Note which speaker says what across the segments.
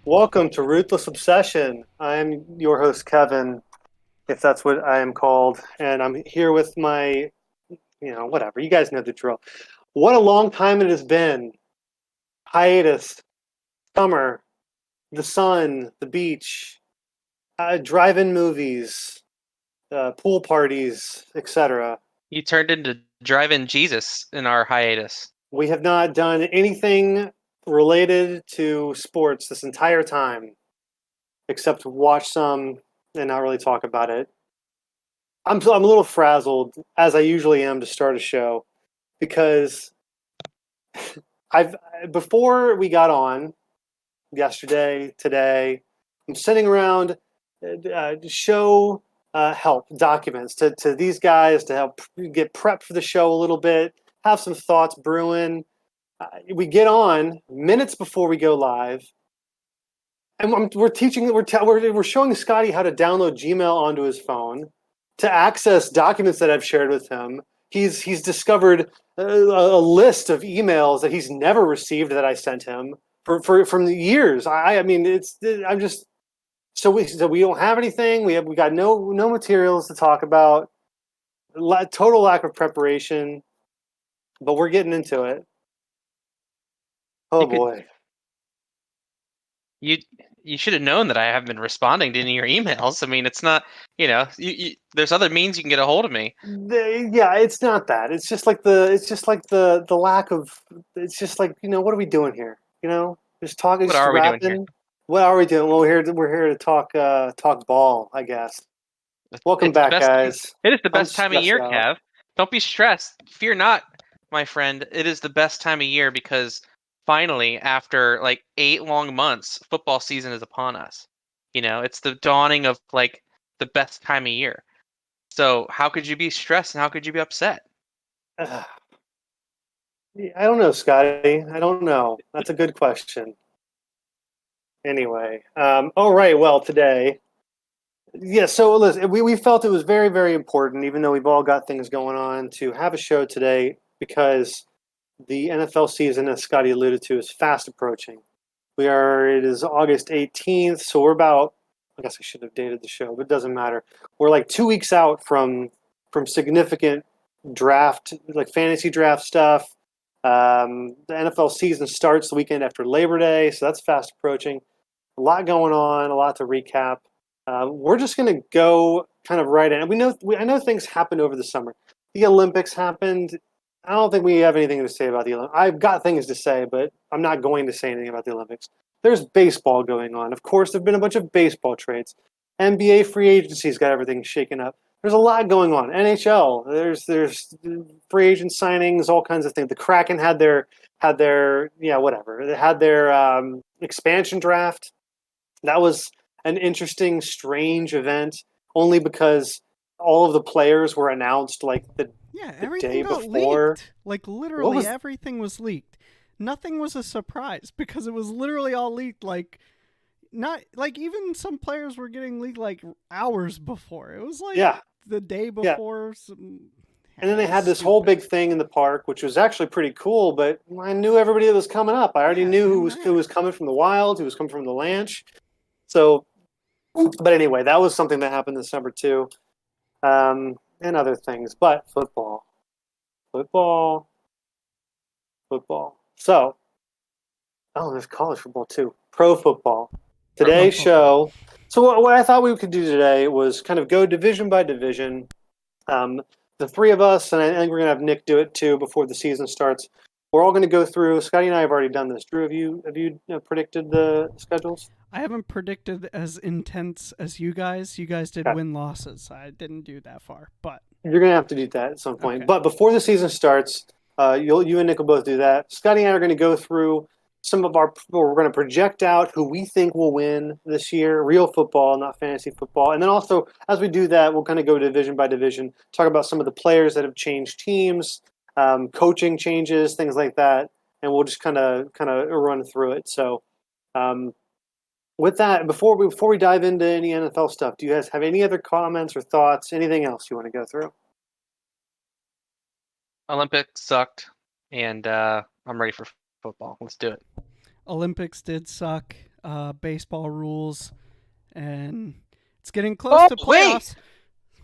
Speaker 1: Welcome to Ruthless Obsession. I'm your host, Kevin, if that's what I am called, and I'm here with my, whatever. You guys know the drill. What a long time it has been. Hiatus, summer, the sun, the beach, drive-in movies, pool parties, etc.
Speaker 2: You turned into drive-in Jesus in our hiatus.
Speaker 1: We have not done anything related to sports this entire time, except watch some and not really talk about it. I'm a little frazzled as I usually am to start a show because I've before we got on yesterday, today, I'm sending around show help documents to these guys to help get prepped for the show a little bit, have some thoughts brewing. We get on minutes before we go live, and we're showing Scotty how to download Gmail onto his phone to access documents that I've shared with him. He's discovered a list of emails that he's never received that I sent him from the years. I mean I'm just so we don't have anything. We got no materials to talk about. Total lack of preparation, but we're getting into it. Oh
Speaker 2: You could
Speaker 1: boy.
Speaker 2: you you should have known that I haven't been responding to any of your emails. I mean, it's not, there's other means you can get a hold of me.
Speaker 1: Yeah, it's not that. It's just like the lack of. It's just like what are we doing here? Just talking,
Speaker 2: What
Speaker 1: just
Speaker 2: are we doing here?
Speaker 1: rapping. What are we doing? Well, we're here to talk ball, I guess. Welcome
Speaker 2: It's the
Speaker 1: back,
Speaker 2: best
Speaker 1: guys.
Speaker 2: it is the
Speaker 1: I'm
Speaker 2: best time of
Speaker 1: stressed
Speaker 2: year,
Speaker 1: out.
Speaker 2: Kev. Don't be stressed. Fear not, my friend. It is the best time of year because finally, after like 8 long months, football season is upon us. It's the dawning of like the best time of year. So how could you be stressed and how could you be upset?
Speaker 1: I don't know, Scotty. I don't know. That's a good question. Anyway, all right. Well, today, yeah. So listen, we felt it was very very important, even though we've all got things going on, to have a show today because the NFL season, as Scotty alluded to, is fast approaching. It is August 18th, so we're about, I guess I should have dated the show, but it doesn't matter. We're like 2 weeks out from significant draft, like fantasy draft stuff. The NFL season starts the weekend after Labor Day, so that's fast approaching. A lot going on, a lot to recap. We're just going to go kind of right in. I know things happened over the summer. The Olympics happened. I don't think we have anything to say about the Olympics. I've got things to say, but I'm not going to say anything about the Olympics. There's baseball going on. Of course, there've been a bunch of baseball trades. NBA free agency's got everything shaken up. There's a lot going on. NHL. There's free agent signings, all kinds of things. The Kraken had their yeah, whatever. They had their expansion draft. That was an interesting, strange event, only because all of the players were announced like
Speaker 3: Yeah,
Speaker 1: the
Speaker 3: everything
Speaker 1: day
Speaker 3: got
Speaker 1: before.
Speaker 3: leaked. Like
Speaker 1: What
Speaker 3: literally
Speaker 1: was
Speaker 3: everything was leaked. Nothing was a surprise because it was literally all leaked like not like even some players were getting leaked like hours before. It was like
Speaker 1: yeah,
Speaker 3: the day
Speaker 1: yeah.
Speaker 3: before some
Speaker 1: And then
Speaker 3: it
Speaker 1: they
Speaker 3: was
Speaker 1: had this whole
Speaker 3: stupid.
Speaker 1: big thing in the park, which was actually pretty cool. But I knew everybody that was coming up. I already
Speaker 3: Yeah, it
Speaker 1: knew who
Speaker 3: didn't
Speaker 1: was
Speaker 3: matter.
Speaker 1: coming from the Wild, who was coming from the Lanch. So, but anyway, that was something that happened this summer too, and other things. But football, football. So, oh, there's college football too. Pro football.
Speaker 3: Pro
Speaker 1: Today's
Speaker 3: football.
Speaker 1: show. So what I thought we could do today was kind of go division by division. Um, the three of us, and I think we're gonna have Nick do it too before the season starts. We're all going to go through. Scotty and I have already done this. Drew, have you predicted the schedules?
Speaker 3: I haven't predicted as intense as you guys. You guys did
Speaker 1: Okay.
Speaker 3: win losses. I didn't do that far, but
Speaker 1: You're going to have to do that at some point.
Speaker 3: okay.
Speaker 1: But before the season starts, you and Nick will both do that. Scotty and I are going to go through some of our. We're going to project out who we think will win this year, real football, not fantasy football. And then also, as we do that, we'll kind of go division by division, talk about some of the players that have changed teams, coaching changes, things like that, and we'll just kind of run through it. So. Um, with that, before we dive into any NFL stuff, do you guys have any other comments or thoughts? Anything else you want to go through?
Speaker 2: Olympics sucked, and I'm ready for football. Let's do it.
Speaker 3: Olympics did suck. baseball rules, and it's getting close to playoffs.
Speaker 2: Wait!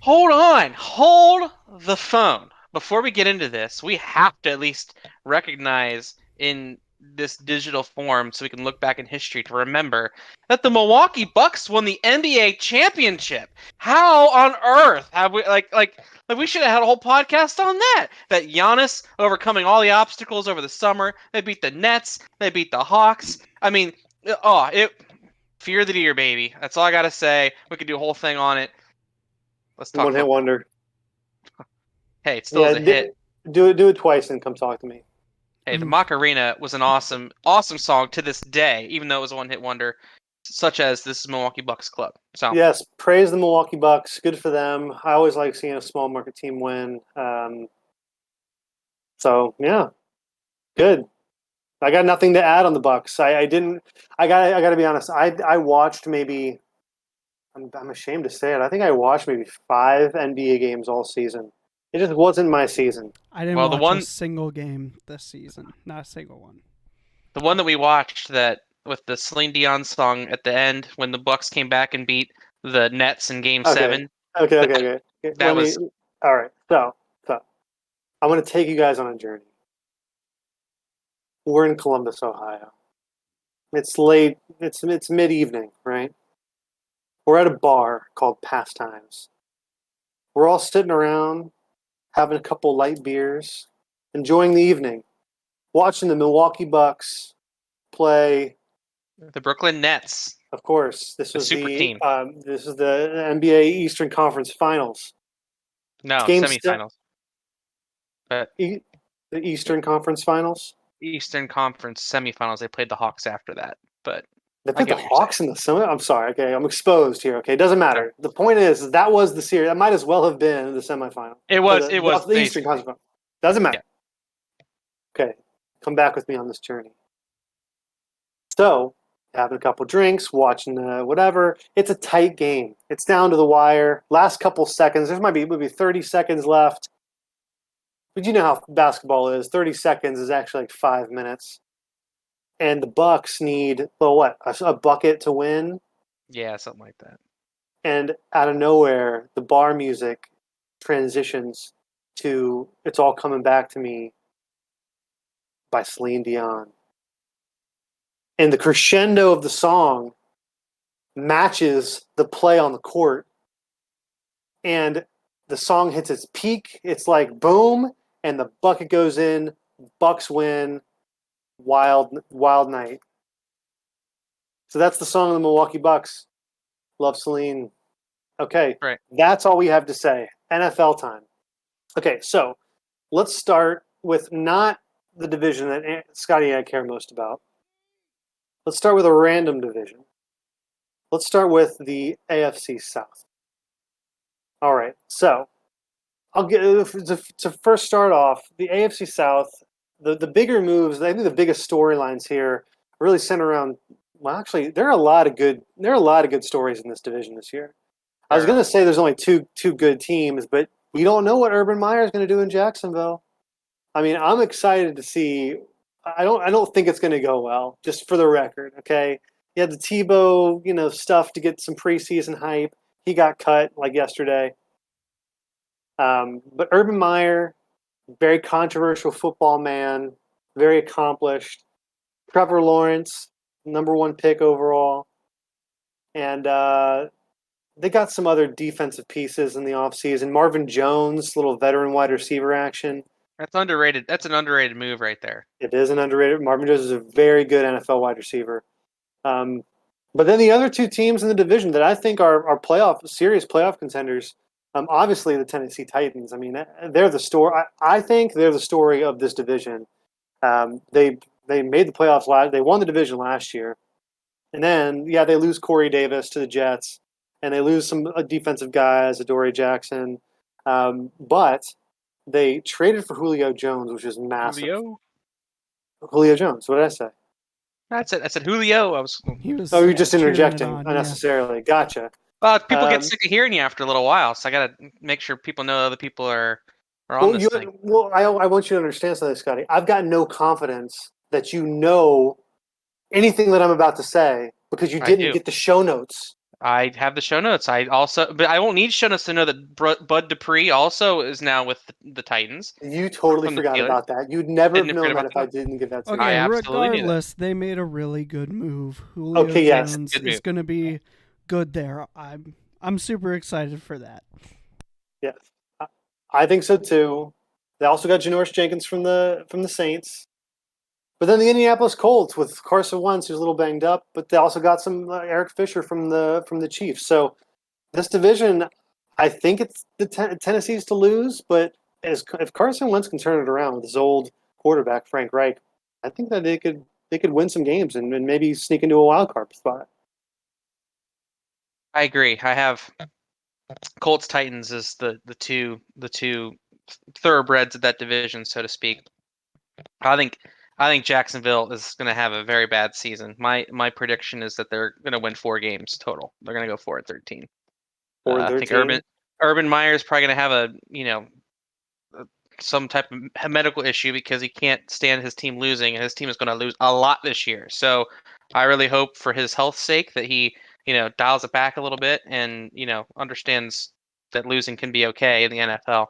Speaker 2: Hold on. Hold the phone. Before we get into this, we have to at least recognize in this digital form so we can look back in history to remember that the Milwaukee Bucks won the NBA championship. How on earth have we like we should have had a whole podcast on that. That Giannis overcoming all the obstacles over the summer. They beat the Nets, they beat the Hawks. I mean, fear the deer, baby. That's all I got to say. We could do a whole thing on it. Let's talk
Speaker 1: One hit
Speaker 2: football.
Speaker 1: wonder.
Speaker 2: Hey, it still is a hit.
Speaker 1: Do it twice and come talk to me.
Speaker 2: Hey, the Macarena was an awesome song to this day, even though it was a one-hit wonder, such as this is Milwaukee Bucks club. So
Speaker 1: Yes, praise the Milwaukee Bucks. Good for them. I always like seeing a small market team win. So yeah, good. I got nothing to add on the Bucks. I didn't. I got to be honest. I watched maybe. I'm ashamed to say it. I think I watched maybe 5 NBA games all season. It just wasn't my season.
Speaker 3: I didn't watch a single game this season. Not a single one.
Speaker 2: The one that we watched that with the Celine Dion song at the end when the Bucks came back and beat the Nets in Game 7.
Speaker 1: Okay.
Speaker 2: That was
Speaker 1: all right. So I'm going to take you guys on a journey. We're in Columbus, Ohio. It's late. It's mid-evening, right? We're at a bar called Pastimes. We're all sitting around, having a couple light beers, enjoying the evening, watching the Milwaukee Bucks play
Speaker 2: the Brooklyn Nets.
Speaker 1: Of course, this was
Speaker 2: super team.
Speaker 1: This is the NBA Eastern Conference Finals.
Speaker 2: No, semifinals.
Speaker 1: But the Eastern Conference Finals.
Speaker 2: Eastern Conference semifinals. They played the Hawks after that, but
Speaker 1: they played the Hawks in the semi. I'm sorry. Okay, I'm exposed here. Okay, it doesn't matter. The point is that was the series. That might as well have been the semifinal.
Speaker 2: It was
Speaker 1: the Eastern Conference. Doesn't matter. Yeah. Okay, come back with me on this journey. So, having a couple drinks, watching whatever. It's a tight game. It's down to the wire. Last couple seconds. There might be maybe 30 seconds left. But you know how basketball is. 30 seconds is actually like 5 minutes. And the Bucks need, a bucket to win?
Speaker 2: Yeah, something like that.
Speaker 1: And out of nowhere, the bar music transitions to It's All Coming Back to Me by Celine Dion. And the crescendo of the song matches the play on the court. And the song hits its peak. It's like boom, and the bucket goes in. Bucks win. Wild night. So that's the song of the Milwaukee Bucks. Love Celine. Okay,
Speaker 2: right.
Speaker 1: That's all we have to say. NFL time. Okay, so let's start with not the division that Scotty and I care most about. Let's start with a random division. Let's start with the AFC South. All right, so I'll get to first start off the AFC South. The bigger moves, I think the biggest storylines here really center around. Well, actually, there are a lot of good stories in this division this year. I was going to say there's only two good teams, but we don't know what Urban Meyer is going to do in Jacksonville. I mean, I'm excited to see. I don't think it's going to go well. Just for the record, okay. He had the Tebow, stuff to get some preseason hype. He got cut like yesterday. But Urban Meyer, very controversial football man, very accomplished. Trevor Lawrence, #1 pick overall. And they got some other defensive pieces in the offseason. Marvin Jones, little veteran wide receiver action.
Speaker 2: That's underrated. That's an underrated move right there.
Speaker 1: It is an underrated. Marvin Jones is a very good NFL wide receiver. But then the other two teams in the division that I think are serious playoff contenders, obviously the Tennessee Titans. I mean, they're the story. I think they're the story of this division. They made the playoffs they won the division last year, and then they lose Corey Davis to the Jets, and they lose some defensive guys, Adoree Jackson, but they traded for Julio Jones, which is massive. Julio Jones. What did I say?
Speaker 2: I said Julio.
Speaker 1: You're just interjecting unnecessarily. Yeah. Gotcha.
Speaker 2: Well, people get sick of hearing you after a little while, so I got to make sure people know other people are on this thing.
Speaker 1: Well, I want you to understand something, Scotty. I've got no confidence that you know anything that I'm about to say because you
Speaker 2: I
Speaker 1: didn't
Speaker 2: do.
Speaker 1: get the show notes.
Speaker 2: I have the show notes. But I won't need show notes to know that Bud Dupree also is now with the Titans
Speaker 1: You totally
Speaker 2: from the
Speaker 1: forgot
Speaker 2: Steelers.
Speaker 1: about that. You'd never have
Speaker 2: Didn't forget
Speaker 1: known that
Speaker 2: about
Speaker 1: if I
Speaker 2: that.
Speaker 1: didn't give that to
Speaker 3: Okay,
Speaker 2: I
Speaker 1: you.
Speaker 2: absolutely knew that.
Speaker 3: regardless, they made a really good move. Julio
Speaker 1: Okay, yes.
Speaker 3: Jones
Speaker 2: Good
Speaker 3: is
Speaker 2: move.
Speaker 3: going to be good there. I'm super excited for that.
Speaker 1: Yes, I think so too. They also got Janoris Jenkins from the Saints, but then the Indianapolis Colts with Carson Wentz, who's a little banged up, but they also got some Eric Fisher from the Chiefs. So this division, I think it's the Tennessee's to lose, but if Carson Wentz can turn it around with his old quarterback Frank Reich, I think that they could win some games and maybe sneak into a wild card spot.
Speaker 2: I agree. I have Colts Titans as the two thoroughbreds of that division, so to speak. I think I think Jacksonville is going to have a very bad season. My prediction is that they're going to win 4 games total. They're going to go 4-13. I think
Speaker 1: 4-13.
Speaker 2: Urban Meyer is probably going to have some type of medical issue because he can't stand his team losing, and his team is going to lose a lot this year. So I really hope for his health's sake that he dials it back a little bit and understands that losing can be okay in the NFL.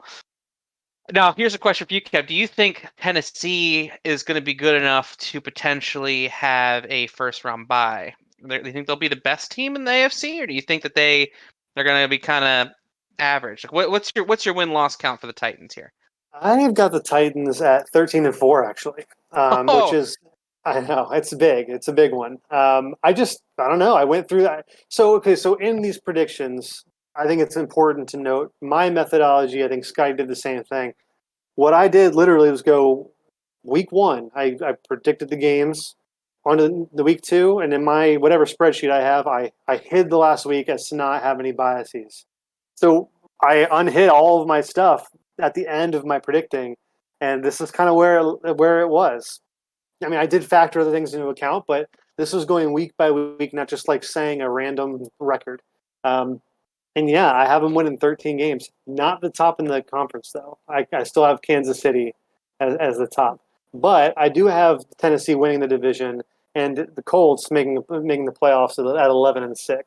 Speaker 2: Now, here's a question for you, Kev. Do you think Tennessee is going to be good enough to potentially have a first round bye? Do you think they'll be the best team in the AFC, or do you think that they're going to be kind of average? Like, what's your win loss count for the Titans here?
Speaker 1: I've got the Titans at 13-4 actually, which
Speaker 2: Oh,
Speaker 1: is I know it's big. It's a big one. I don't know. I went through that. So okay, so in these predictions, I think it's important to note my methodology. I think Sky did the same thing. What I did literally was go week one. I predicted the games on the week two, and in my whatever spreadsheet I have, I hid the last week as to not have any biases. So I unhid all of my stuff at the end of my predicting, and this is kind of where it was. I mean, I did factor other things into account, but this was going week by week, not just like saying a random record. Um, and yeah, I have them winning 13 games. Not the top in the conference, though. I still have Kansas City as the top. But I do have Tennessee winning the division and the Colts making the playoffs at 11-6.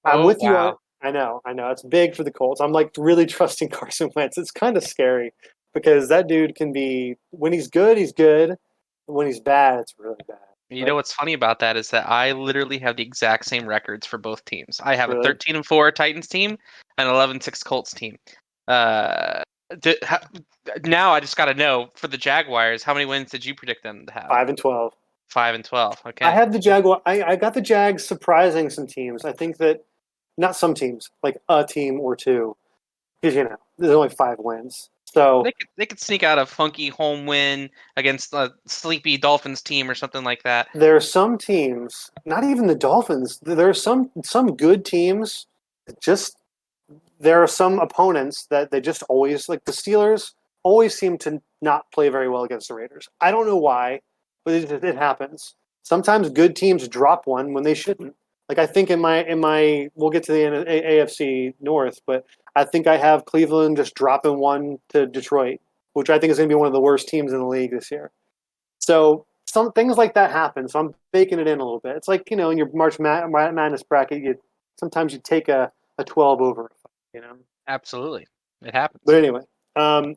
Speaker 1: I'm
Speaker 2: oh
Speaker 1: with you on.
Speaker 2: wow.
Speaker 1: I know. It's big for the Colts. I'm like really trusting Carson Wentz. It's kind of scary because that dude can be when he's good, he's good. When he's bad, it's really bad.
Speaker 2: You know
Speaker 1: But
Speaker 2: what's funny about that is that I literally have the exact same records for both teams. I have a
Speaker 1: really,
Speaker 2: 13-4 Titans team and 11-6 Colts team. Uh, d- ha- Now I just got to know for the Jaguars, how many wins did you predict them to have?
Speaker 1: 5-12.
Speaker 2: 5-12.
Speaker 1: I
Speaker 2: Okay.
Speaker 1: have the Jaguar. I got the Jags surprising some teams. I think that not some teams, like a team or two, because there's only 5 wins. So
Speaker 2: They could sneak out a funky home win against a sleepy Dolphins team or something like that.
Speaker 1: there are some teams, not even the Dolphins. There are some good teams. Just there are some opponents that they just always like the Steelers always seem to not play very well against the Raiders. I don't know why, but it happens. Sometimes good teams drop one when they shouldn't. Like I think in my we'll get to the AFC North, but I think I have Cleveland just dropping one to Detroit, which I think is going to be one of the worst teams in the league this year. So some things like that happen. So I'm baking it in a little bit. It's like in your March Madness bracket, sometimes you take a 12 over, you know.
Speaker 2: Absolutely, it happens.
Speaker 1: But anyway,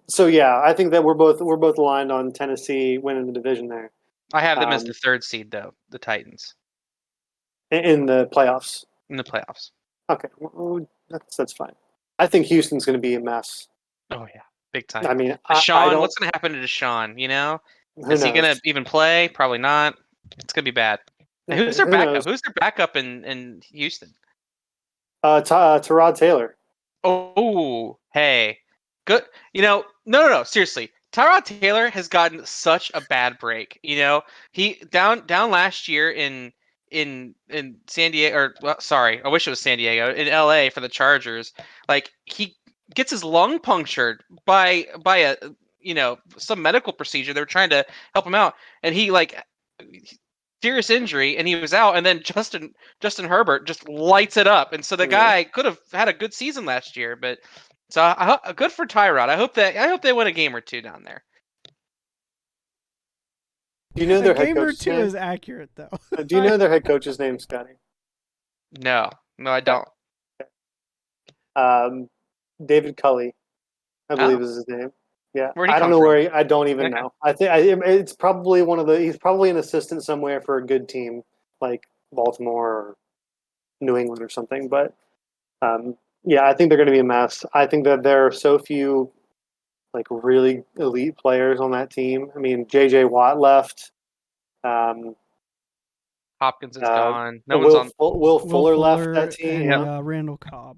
Speaker 1: so yeah, I think that we're both aligned on Tennessee winning the division there
Speaker 2: I have them as
Speaker 1: um,
Speaker 2: the third seed, though, the Titans
Speaker 1: in the playoffs.
Speaker 2: in the playoffs.
Speaker 1: Okay, well, that's fine. I think Houston's going to be a mess.
Speaker 2: Oh yeah, big time.
Speaker 1: I mean, I
Speaker 2: Deshaun,
Speaker 1: don't.
Speaker 2: what's going to happen to Deshaun?
Speaker 1: Who
Speaker 2: Is he going
Speaker 1: knows?
Speaker 2: to even play? Probably not. It's going to be bad. And who's
Speaker 1: Okay,
Speaker 2: their
Speaker 1: who
Speaker 2: backup?
Speaker 1: knows?
Speaker 2: Who's their backup in Houston?
Speaker 1: Tyrod Taylor.
Speaker 2: Oh, hey, good. No. Seriously, Tyrod Taylor has gotten such a bad break. He down last year in San Diego, or well, sorry, I wish it was San Diego, in LA for the Chargers. Like he gets his lung punctured by a some medical procedure. They were trying to help him out, and he like serious injury, and he was out. And then Justin Herbert just lights it up, and so the
Speaker 1: Yeah.
Speaker 2: guy could have had a good season last year. But so good for Tyrod. I hope they win a game or two down there.
Speaker 1: Do you know
Speaker 3: A
Speaker 1: their head
Speaker 3: game or
Speaker 1: coach's
Speaker 3: two
Speaker 1: name?
Speaker 3: is accurate though.
Speaker 1: Do you know their head coach's name, Scotty?
Speaker 2: No, I don't.
Speaker 1: David Cully, I believe
Speaker 2: Oh,
Speaker 1: is his name. Yeah,
Speaker 2: where'd he
Speaker 1: I don't
Speaker 2: come
Speaker 1: know
Speaker 2: from?
Speaker 1: where. I don't even
Speaker 2: Okay.
Speaker 1: know. I think it's probably one of the. He's probably an assistant somewhere for a good team like Baltimore or New England or something. But yeah, I think they're going to be a mess. I think that there are so few like really elite players on that team. I mean, J.J. Watt left. Um,
Speaker 2: Hopkins is
Speaker 1: uh,
Speaker 2: gone. No one's on.
Speaker 1: Will
Speaker 3: Will
Speaker 1: Fuller left that
Speaker 3: Fuller
Speaker 1: team.
Speaker 3: and
Speaker 1: Yeah,
Speaker 2: Yep.
Speaker 3: Randall Cobb.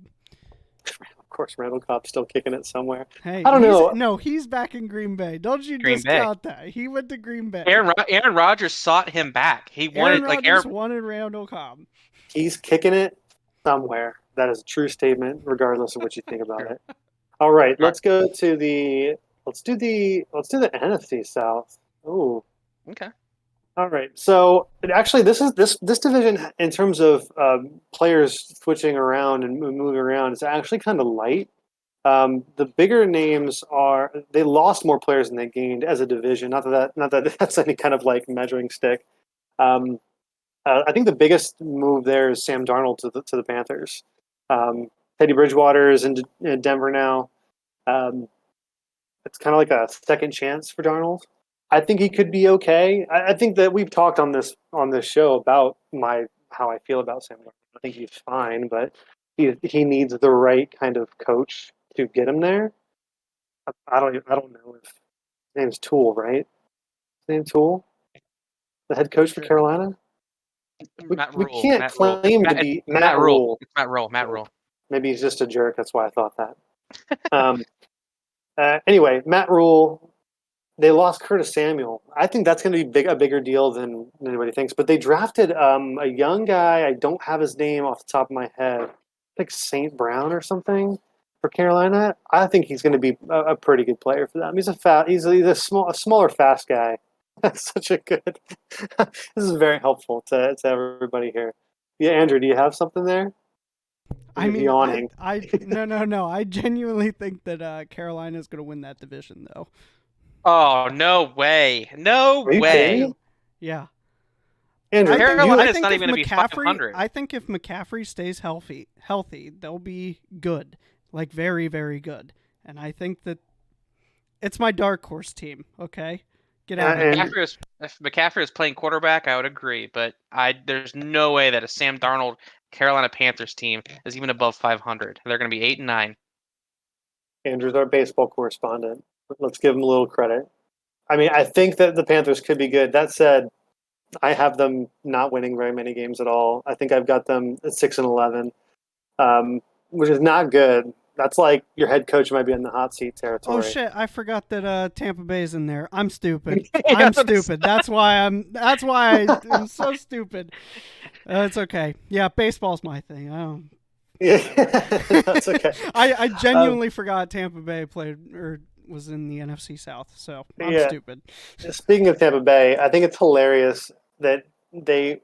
Speaker 1: of course, Randall Cobb's still kicking it somewhere.
Speaker 3: Hey,
Speaker 1: I don't know.
Speaker 3: he's back in Green Bay. Don't you
Speaker 2: Green Bay.
Speaker 3: discount that. He went to Green Bay.
Speaker 2: Aaron Rodgers sought him back. He
Speaker 3: Aaron
Speaker 2: wanted
Speaker 3: Rodgers wanted Randall Cobb.
Speaker 1: He's kicking it somewhere. That is a true statement, regardless of what you think about
Speaker 2: Sure.
Speaker 1: it. All right,
Speaker 2: All right.
Speaker 1: let's go to the let's do the NFC South. Ooh.
Speaker 2: Okay.
Speaker 1: All right. So actually, this division in terms of players switching around and moving around is actually kind of light. The bigger names they lost more players than they gained as a division. Not that that's any kind of like measuring stick. Um, I think the biggest move there is Sam Darnold to the Panthers. Teddy Bridgewater is in Denver now. Um, it's kind of like a second chance for Darnold. I think he could be okay. I think that we've talked on this show about how I feel about Sam Darnold. I think he's fine, but he needs the right kind of coach to get him there. I don't know if his name's Tool, right? His name's Tool, the head coach for
Speaker 2: Sure.
Speaker 1: Carolina.
Speaker 2: Matt
Speaker 1: We
Speaker 2: Rule.
Speaker 1: can't
Speaker 2: Matt Rule.
Speaker 1: claim to be
Speaker 2: It's Matt
Speaker 1: Matt
Speaker 2: Rule.
Speaker 1: Rule.
Speaker 2: It's Matt Rule. Matt Rule.
Speaker 1: Maybe he's just a jerk. That's why I thought that. Um, anyway, Matt Rule. They lost Curtis Samuel. I think that's going to be a bigger deal than anybody thinks. But they drafted a young guy. I don't have his name off the top of my head. Like Saint Brown or something for Carolina. I think he's going to be a pretty good player for them. He's a smaller, fast guy. That's such a good. This is very helpful to everybody here. Yeah, Andrew, do you have something there?
Speaker 3: I
Speaker 1: You're
Speaker 3: mean,
Speaker 1: yawning.
Speaker 3: no. I genuinely think that Carolina is going to win that division, though.
Speaker 2: Oh, no way. No
Speaker 1: Are you kidding
Speaker 2: way.
Speaker 1: me?
Speaker 3: Yeah.
Speaker 1: Andrew,
Speaker 2: Carolina's
Speaker 3: I think
Speaker 2: not
Speaker 3: if
Speaker 2: even going to be
Speaker 3: I
Speaker 2: 500.
Speaker 3: think if McCaffrey stays healthy, they'll be good, like very, very good. And I think that it's my dark horse team. Okay, get out of here.
Speaker 1: and
Speaker 2: If McCaffrey is playing quarterback, I would agree, but there's no way that a Sam Darnold Carolina Panthers team is even above 500. They're going to be 8 and 9.
Speaker 1: Andrew's our baseball correspondent. Let's give him a little credit. I mean, I think that the Panthers could be good. That said, I have them not winning very many games at all. I think I've got them at 6-11, which is not good. That's like your head coach might be in the hot seat
Speaker 3: Oh
Speaker 1: territory.
Speaker 3: shit! I forgot that Tampa Bay's in there. I'm stupid.
Speaker 2: Yeah,
Speaker 3: I'm stupid. That's why I'm so stupid. It's okay. Yeah, baseball's my thing. I don't.
Speaker 1: Yeah, that's okay.
Speaker 3: I
Speaker 1: Um,
Speaker 3: genuinely forgot Tampa Bay played or was in the NFC South. So I'm
Speaker 1: yeah.
Speaker 3: stupid.
Speaker 1: Speaking of Tampa Bay, I think it's hilarious that they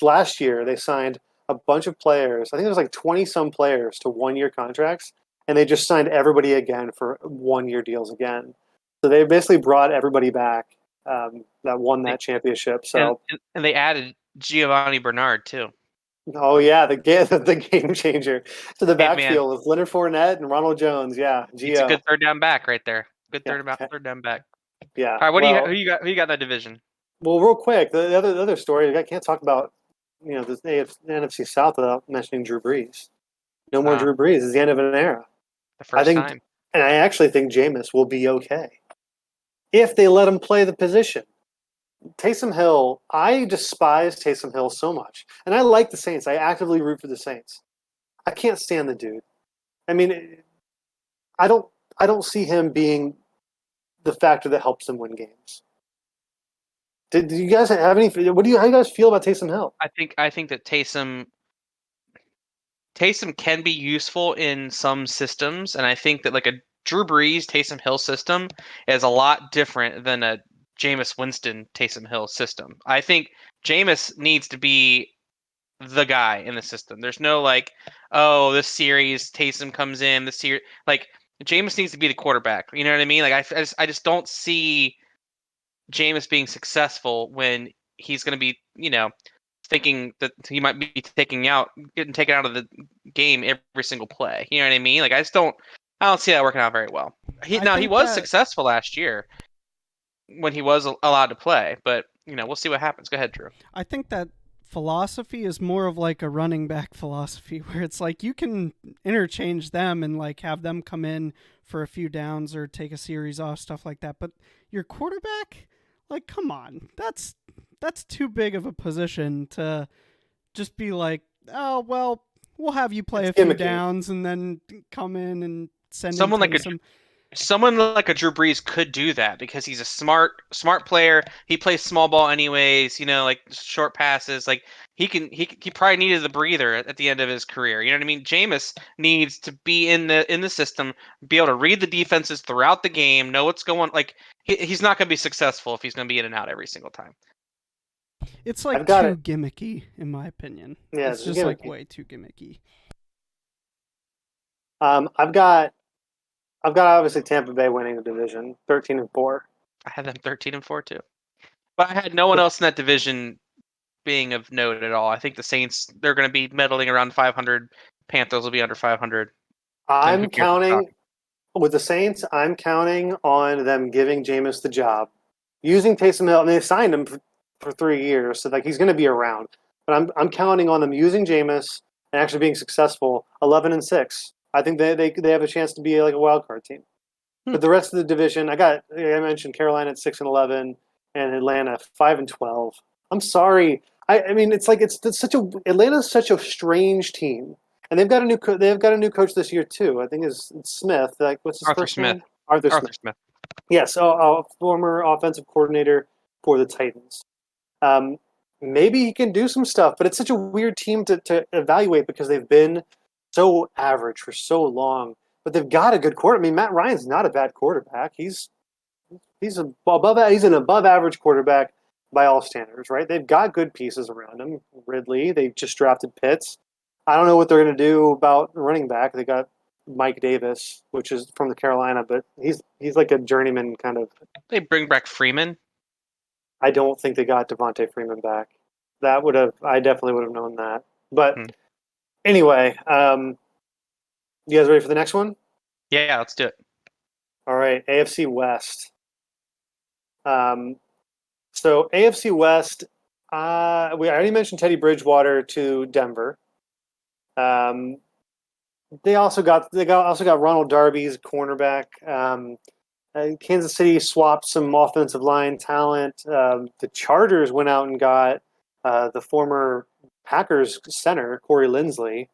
Speaker 1: last year they signed a bunch of players. I think it was like 20 some players to 1 year contracts, and they just signed everybody again for 1 year deals again. So they basically brought everybody back that won
Speaker 2: They,
Speaker 1: that championship.
Speaker 2: and,
Speaker 1: So
Speaker 2: and they added Giovanni Bernard too.
Speaker 1: oh yeah, the game changer to the
Speaker 2: Hey man,
Speaker 1: backfield with Leonard Fournette and Ronald Jones. Yeah,
Speaker 2: he's a
Speaker 1: Gio.
Speaker 2: good third down back right there. Good
Speaker 1: Yeah,
Speaker 2: third down back.
Speaker 1: yeah.
Speaker 2: All right,
Speaker 1: Well,
Speaker 2: who you got in that division?
Speaker 1: Well, real quick, the other story I can't talk about, the NFC South without mentioning Drew Brees. No more
Speaker 2: Uh,
Speaker 1: Drew Brees. It's the end of an era.
Speaker 2: the
Speaker 1: I
Speaker 2: first
Speaker 1: think,
Speaker 2: time.
Speaker 1: and I actually think Jameis will be okay if they let him play the position. Taysom Hill, I despise Taysom Hill so much, and I like the Saints. I actively root for the Saints. I can't stand the dude. I mean, I don't, I don't see him being the factor that helps them win games. Do you guys have any? How do you guys feel about Taysom Hill?
Speaker 2: I think that Taysom can be useful in some systems, and I think that like a Drew Brees Taysom Hill system is a lot different than a Jameis Winston Taysom Hill system. I think Jameis needs to be the guy in the system. There's no like, oh, this series Taysom comes in. This series, like Jameis needs to be the quarterback. You know what I mean? Like I just don't see Jameis being successful when he's going to be thinking that he might be getting taken out of the game every single play. You know what I mean? Like I don't see that working out very well. He
Speaker 3: think
Speaker 2: was
Speaker 3: that
Speaker 2: successful last year when he was allowed to play, but we'll see what happens. Go ahead, Drew.
Speaker 3: I think that philosophy is more of like a running back philosophy where it's like you can interchange them and like have them come in for a few downs or take a series off, stuff like that. But your quarterback, like, come on, that's too big of a position to just be like, oh well, we'll have you play
Speaker 1: It's
Speaker 3: a few
Speaker 1: gimmicky.
Speaker 3: downs and then come in and send in
Speaker 2: Someone like
Speaker 3: Taysom.
Speaker 2: Someone like a Drew Brees could do that because he's a smart player. He plays small ball anyways, like short passes. Like he probably needed the breather at the end of his career. You know what I mean? Jameis needs to be in the system, be able to read the defenses throughout the game, know what's going. Like he's not going to be successful if he's going to be in and out every single time.
Speaker 3: It's like
Speaker 1: I've got
Speaker 3: too
Speaker 1: it.
Speaker 3: gimmicky, in my opinion.
Speaker 1: Yeah,
Speaker 3: It's
Speaker 1: it's
Speaker 3: just like
Speaker 1: gimmicky.
Speaker 3: way too gimmicky.
Speaker 1: I've got obviously Tampa Bay winning the division, 13-4.
Speaker 2: I had them 13-4 too, but I had no one else in that division being of note at all. I think the Saints, they're going to be meddling around 500. Panthers will be under 500. And who
Speaker 1: I'm
Speaker 2: cares?
Speaker 1: counting with the Saints. I'm counting on them giving Jameis the job, using Taysom Hill. I mean, they signed him for 3 years, so like he's going to be around. But I'm counting on them using Jameis and actually being successful. 11-6. I think they have a chance to be like a wild card team. But the rest of the division, I mentioned Carolina at 6-11 and Atlanta 5-12. I'm sorry. I mean, it's like it's such a Atlanta's such a strange team, and they've got a new coach this year too. I think it's Smith. Like, what's his
Speaker 2: Arthur
Speaker 1: first
Speaker 2: Smith.
Speaker 1: name? Arthur
Speaker 2: Arthur
Speaker 1: Smith.
Speaker 2: Smith.
Speaker 1: Yes, a former offensive coordinator for the Titans. Maybe he can do some stuff, but it's such a weird team to evaluate because they've been so average for so long. But they've got a good quarterback. I mean, Matt Ryan's not a bad quarterback. He's he's an above average quarterback by all standards, right? They've got good pieces around him. Ridley, they just drafted Pitts. I don't know what they're going to do about running back. They got Mike Davis, which is from the Carolina, but he's like a journeyman kind of.
Speaker 2: They bring back Freeman.
Speaker 1: I don't think they got Devontae Freeman back. I definitely would have known that. But anyway, you guys ready for the next one?
Speaker 2: Yeah, let's do it.
Speaker 1: All right, AFC West. So AFC West, we already mentioned Teddy Bridgewater to Denver. They also got Ronald Darby's cornerback. Kansas City swapped some offensive line talent. The Chargers went out and got the former Packers center Corey Linsley,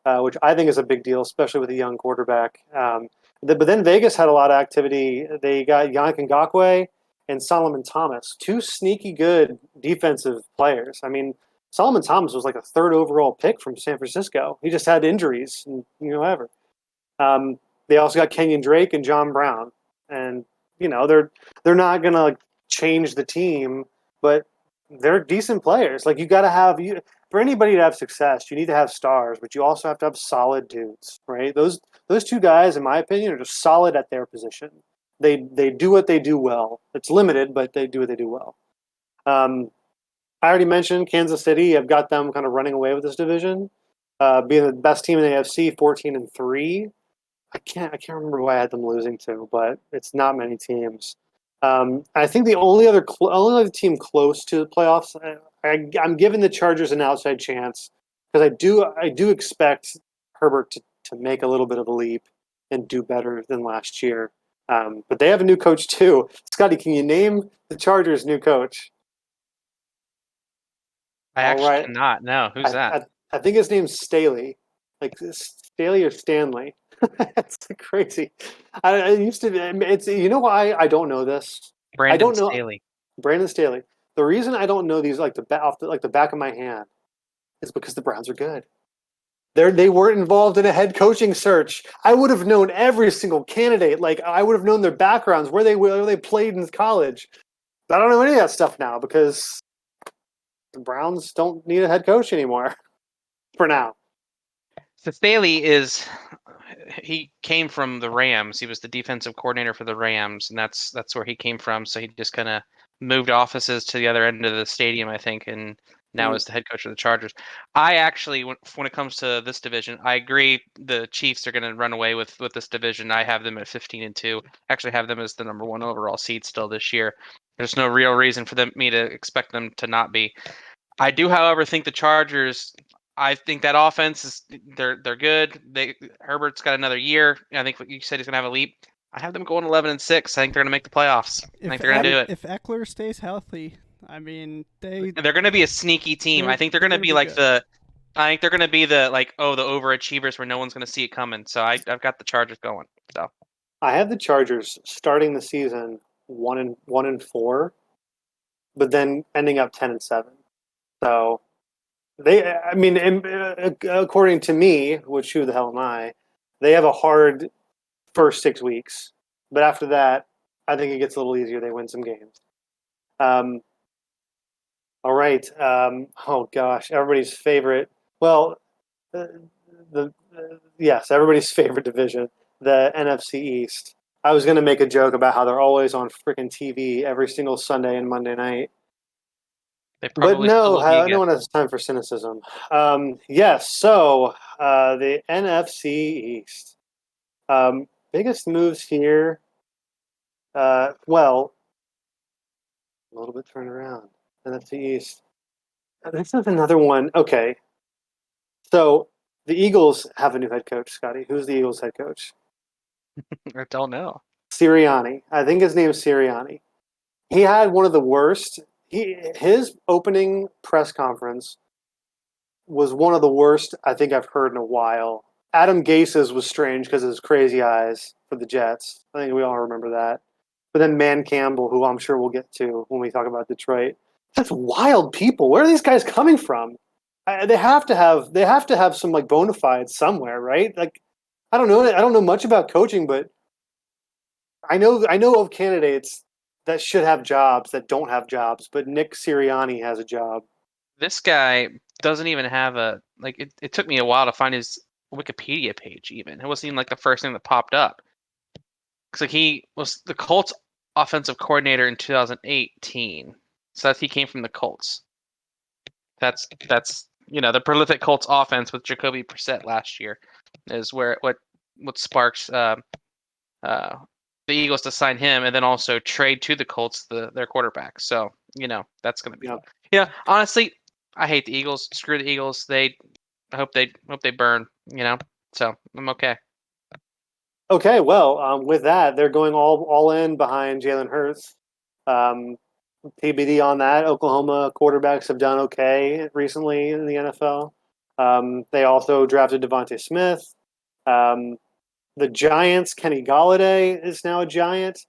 Speaker 1: which I think is a big deal, especially with a young quarterback. But then Vegas had a lot of activity. They got Yannick Ngakoue and Solomon Thomas, two sneaky good defensive players. I mean, Solomon Thomas was like a third overall pick from San Francisco. He just had injuries and whatever. They also got Kenyon Drake and John Brown, and they're not gonna like change the team, but they're decent players. Like you got to have for anybody to have success, you need to have stars, but you also have to have solid dudes, right? Those two guys, in my opinion, are just solid at their position. They do what they do well. It's limited, but they do what they do well. I already mentioned Kansas City. I've got them kind of running away with this division, being the best team in the AFC, 14-3. I can't remember who I had them losing to, but it's not many teams. I think the only other team close to the playoffs, I'm giving the Chargers an outside chance because I do expect Herbert to make a little bit of a leap and do better than last year. But they have a new coach too. Scotty, can you name the Chargers' new coach?
Speaker 2: I actually cannot. No, who's that?
Speaker 1: I think his name's Staley, like Staley or Stanley. It's crazy. I used to. It's why I don't know this. I
Speaker 2: Brandon
Speaker 1: don't know
Speaker 2: Staley.
Speaker 1: Brandon Staley. The reason I don't know these like the back of my hand is because the Browns are good. They weren't involved in a head coaching search. I would have known every single candidate. Like I would have known their backgrounds, where they played in college. But I don't know any of that stuff now because the Browns don't need a head coach anymore for now.
Speaker 2: So Staley he came from the Rams. He was the defensive coordinator for the Rams, and that's where he came from. So he just kind of moved offices to the other end of the stadium, I think, and now as the head coach of the Chargers. I actually, when it comes to this division, I agree the Chiefs are going to run away with this division. I have them at 15-2. Actually, have them as the number 1 overall seed still this year. There's no real reason for me to expect them to not be. I do, however, think the Chargers. I think that offense is they're good. Herbert's got another year. I think you said he's going to have a leap. I have them going 11-6. I think they're going to make the playoffs. I think they're going to do it.
Speaker 3: If Eckler stays healthy, I mean, they're
Speaker 2: going to be a sneaky team. I think they're going to be like good. I think they're going to be the overachievers where no one's going to see it coming. So I've got the Chargers going. So
Speaker 1: I have the Chargers starting the season 1-4, but then ending up 10-7. So according to me, which who the hell am I? They have a hard first 6 weeks, but after that, I think it gets a little easier. They win some games. All right. Oh gosh, everybody's favorite. Well, yes, everybody's favorite division, the NFC East. I was going to make a joke about how they're always on freaking TV every single Sunday and Monday night. But no, no one has time for cynicism. Yes, so the NFC East. Biggest moves here. Well, a little bit turned around. NFC East. This is another one. Okay. So the Eagles have a new head coach, Scotty. Who's the Eagles head coach?
Speaker 2: I don't know.
Speaker 1: Sirianni. I think his name is Sirianni. He had one of the worst. His opening press conference was one of the worst I think I've heard in a while. Adam Gase's was strange because of his crazy eyes for the Jets. I think we all remember that. But then Man Campbell, who I'm sure we'll get to when we talk about Detroit. That's wild people. Where are these guys coming from? They have to have some like bona fides somewhere, right? Like I don't know much about coaching, but I know of candidates that should have jobs that don't have jobs, but Nick Sirianni has a job.
Speaker 2: This guy doesn't even have it took me a while to find his Wikipedia page even. It wasn't even like the first thing that popped up. Because he was the Colts offensive coordinator in 2018. So he came from the Colts. That's the prolific Colts offense with Jacoby Brissett last year is what sparks the Eagles to sign him and then also trade to the Colts their quarterback. So that's going to be honestly, I hate the Eagles. Screw the Eagles. I hope they burn. So I'm okay.
Speaker 1: Okay, well, with that, they're going all in behind Jalen Hurts. TBD on that. Oklahoma quarterbacks have done okay recently in the NFL. They also drafted Devontae Smith. The Giants, Kenny Golladay is now a Giant.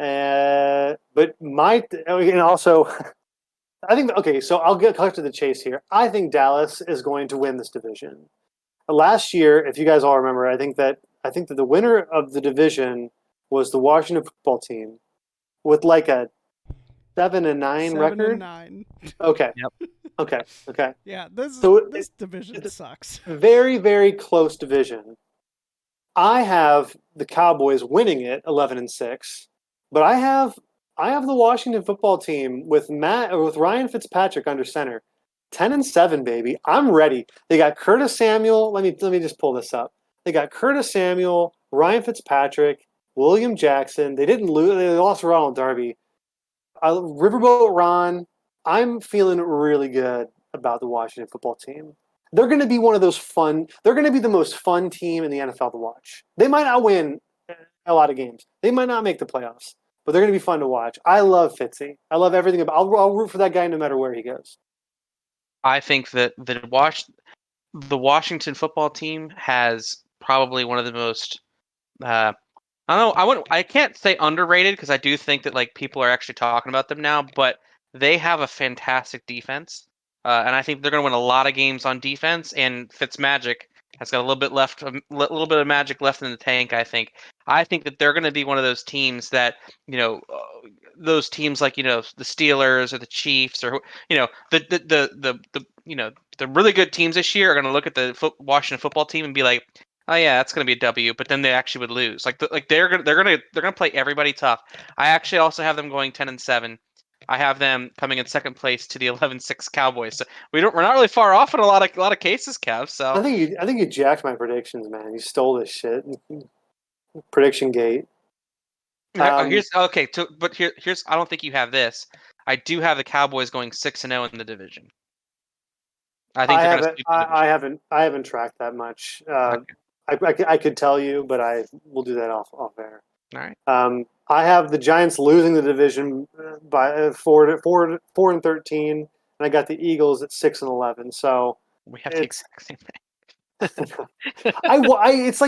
Speaker 1: I think, okay, so I'll get cut to the chase here. I think Dallas is going to win this division. Last year, if you guys all remember, I think that the winner of the division was the Washington football team with like a 7-9 record.
Speaker 3: 7-9.
Speaker 1: Okay.
Speaker 2: Yep.
Speaker 1: Okay.
Speaker 3: Yeah, this division sucks.
Speaker 1: Very, very close division. I have the Cowboys winning it 11-6, but I have the Washington football team with Ryan Fitzpatrick under center, 10-7, baby. I'm ready. They got Curtis Samuel. Let me just pull this up. They got Curtis Samuel, Ryan Fitzpatrick, William Jackson. They didn't lose. They lost Ronald Darby. Riverboat Ron. I'm feeling really good about the Washington football team. They're going to be one of those fun. They're going to be the most fun team in the NFL to watch. They might not win a lot of games. They might not make the playoffs, but they're going to be fun to watch. I love Fitzy. I love everything about. I'll root for that guy no matter where he goes.
Speaker 2: I think that the Washington football team has probably one of the most. I don't know. I can't say underrated because I do think that like people are actually talking about them now, but they have a fantastic defense. And I think they're going to win a lot of games on defense. And Fitzmagic has got a little bit of magic left in the tank. I think that they're going to be one of those teams that those teams like the Steelers or the Chiefs or the really good teams this year are going to look at the Washington football team and be like, oh yeah, that's going to be a W. But then they actually would lose. They're going to play everybody tough. I actually also have them going 10-7. I have them coming in second place to the 11-6 Cowboys. So we're not really far off in a lot of cases, Kev. So
Speaker 1: I think you jacked my predictions, man. You stole this shit. Prediction gate.
Speaker 2: here's okay. But here's I don't think you have this. I do have the Cowboys going 6-0 in the division. I think they're going to sweep the division.
Speaker 1: I haven't tracked that much.
Speaker 2: Okay.
Speaker 1: I could tell you, but I will do that off air.
Speaker 2: All right.
Speaker 1: I have the Giants losing the division by 4-13, and I got the Eagles at 6-11. So
Speaker 2: We have the exact same thing.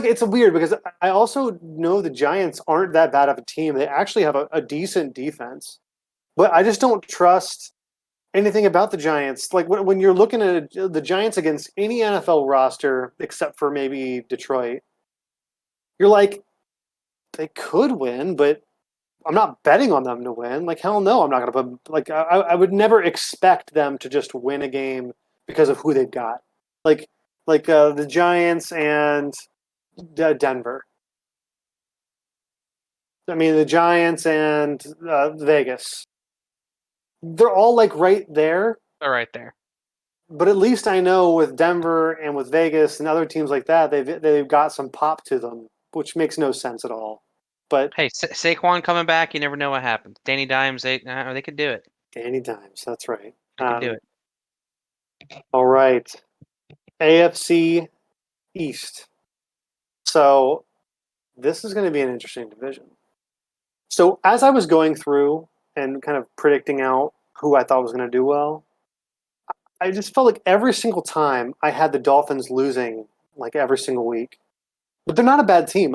Speaker 1: it's weird because I also know the Giants aren't that bad of a team. They actually have a decent defense, but I just don't trust anything about the Giants. Like when you're looking at the Giants against any NFL roster except for maybe Detroit, you're like, they could win, but I'm not betting on them to win. Like, hell no, I'm not going to put, like, I would never expect them to just win a game because of who they've got. Like the Giants and Denver. I mean, the Giants and Vegas. They're all like right there.
Speaker 2: They're right there.
Speaker 1: But at least I know with Denver and with Vegas and other teams like that, they've got some pop to them, which makes no sense at all. But
Speaker 2: hey, Saquon coming back, you never know what happens. Danny Dimes, they could do it.
Speaker 1: Danny Dimes, that's right.
Speaker 2: They could do it.
Speaker 1: All right, AFC East. So this is going to be an interesting division. So as I was going through and kind of predicting out who I thought was going to do well, I just felt like every single time I had the Dolphins losing, like every single week. But they're not a bad team.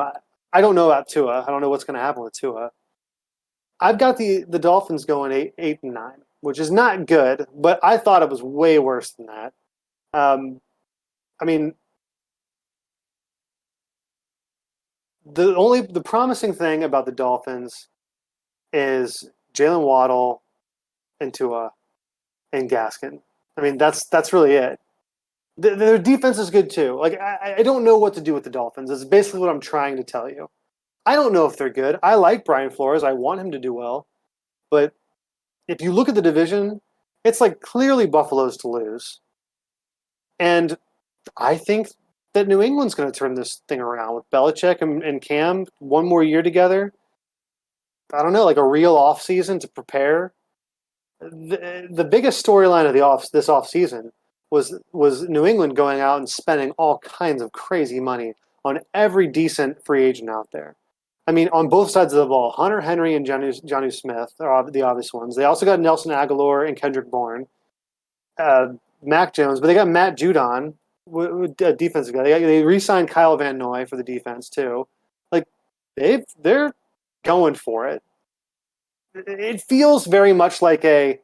Speaker 1: I don't know about Tua. I don't know what's going to happen with Tua. I've got the Dolphins going 8-9, which is not good, but I thought it was way worse than that. I mean, the promising thing about the Dolphins is Jalen Waddle and Tua and Gaskin. I mean, that's really it. Their defense is good too. Like I don't know what to do with the Dolphins. It's basically what I'm trying to tell you. I don't know if they're good. I like Brian Flores. I want him to do well, but if you look at the division, it's like clearly Buffalo's to lose, and I think that New England's going to turn this thing around with Belichick and Cam one more year together. I don't know, like a real offseason to prepare. The biggest storyline of this offseason was New England going out and spending all kinds of crazy money on every decent free agent out there. I mean, on both sides of the ball, Hunter Henry and Johnny Smith are the obvious ones. They also got Nelson Aguilar and Kendrick Bourne, Mac Jones, but they got Matt Judon, a defensive guy. They re-signed Kyle Van Noy for the defense too. Like they're going for it. It feels very much like the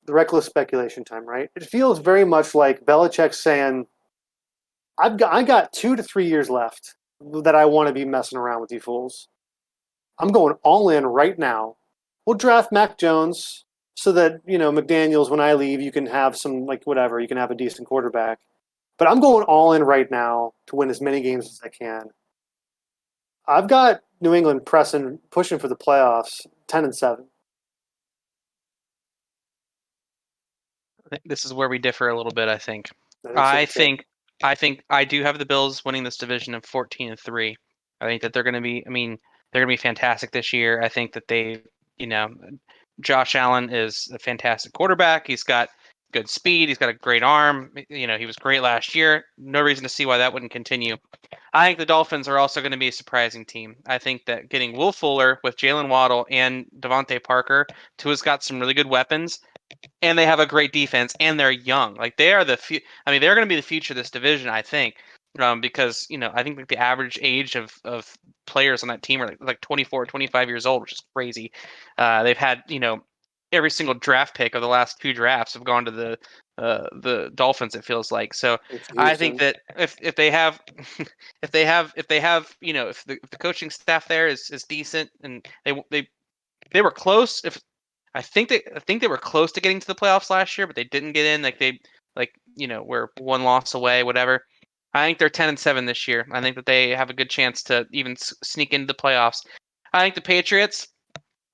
Speaker 1: reckless speculation time, right? It feels very much like Belichick saying, I got 2 to 3 years left that I want to be messing around with you fools. I'm going all in right now. We'll draft Mac Jones so that, McDaniels, when I leave, you can have some, like, whatever, you can have a decent quarterback. But I'm going all in right now to win as many games as I can. I've got New England pushing for the playoffs, 10-7.
Speaker 2: This is where we differ a little bit, I think.
Speaker 1: I think
Speaker 2: I think I do have the Bills winning this division of 14-3. I think that they're going to be fantastic this year. I think that Josh Allen is a fantastic quarterback. He's got good speed. He's got a great arm. He was great last year. No reason to see why that wouldn't continue. I think the Dolphins are also going to be a surprising team. I think that getting Will Fuller with Jalen Waddle and Devontae Parker, Tua's got some really good weapons, and they have a great defense, and they're young. Like they are they're going to be the future of this division, I think, because I think like the average age of players on that team are like 24, 25 years old, which is crazy. They've had every single draft pick of the last 2 drafts have gone to the Dolphins. It feels like so. I think that if they have if the coaching staff there is decent and they were close. I think they were close to getting to the playoffs last year, but they didn't get in. Were 1 loss away, whatever. I think they're 10-7 this year. I think that they have a good chance to even sneak into the playoffs. I think the Patriots,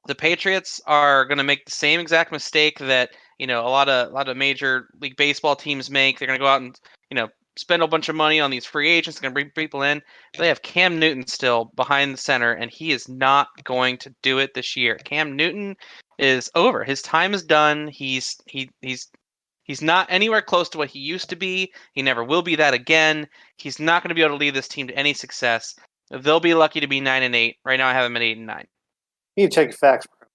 Speaker 2: The Patriots are going to make the same exact mistake that a lot of Major League Baseball teams make. They're going to go out and spend a bunch of money on these free agents. They're going to bring people in. They have Cam Newton still behind the center, and he is not going to do it this year. Cam Newton is over. His time is done. He's not anywhere close to what he used to be. He never will be that again. He's not going to be able to lead this team to any success. They'll be lucky to be 9-8. Right now, I have them at 8-9.
Speaker 1: You need to check your facts, bro.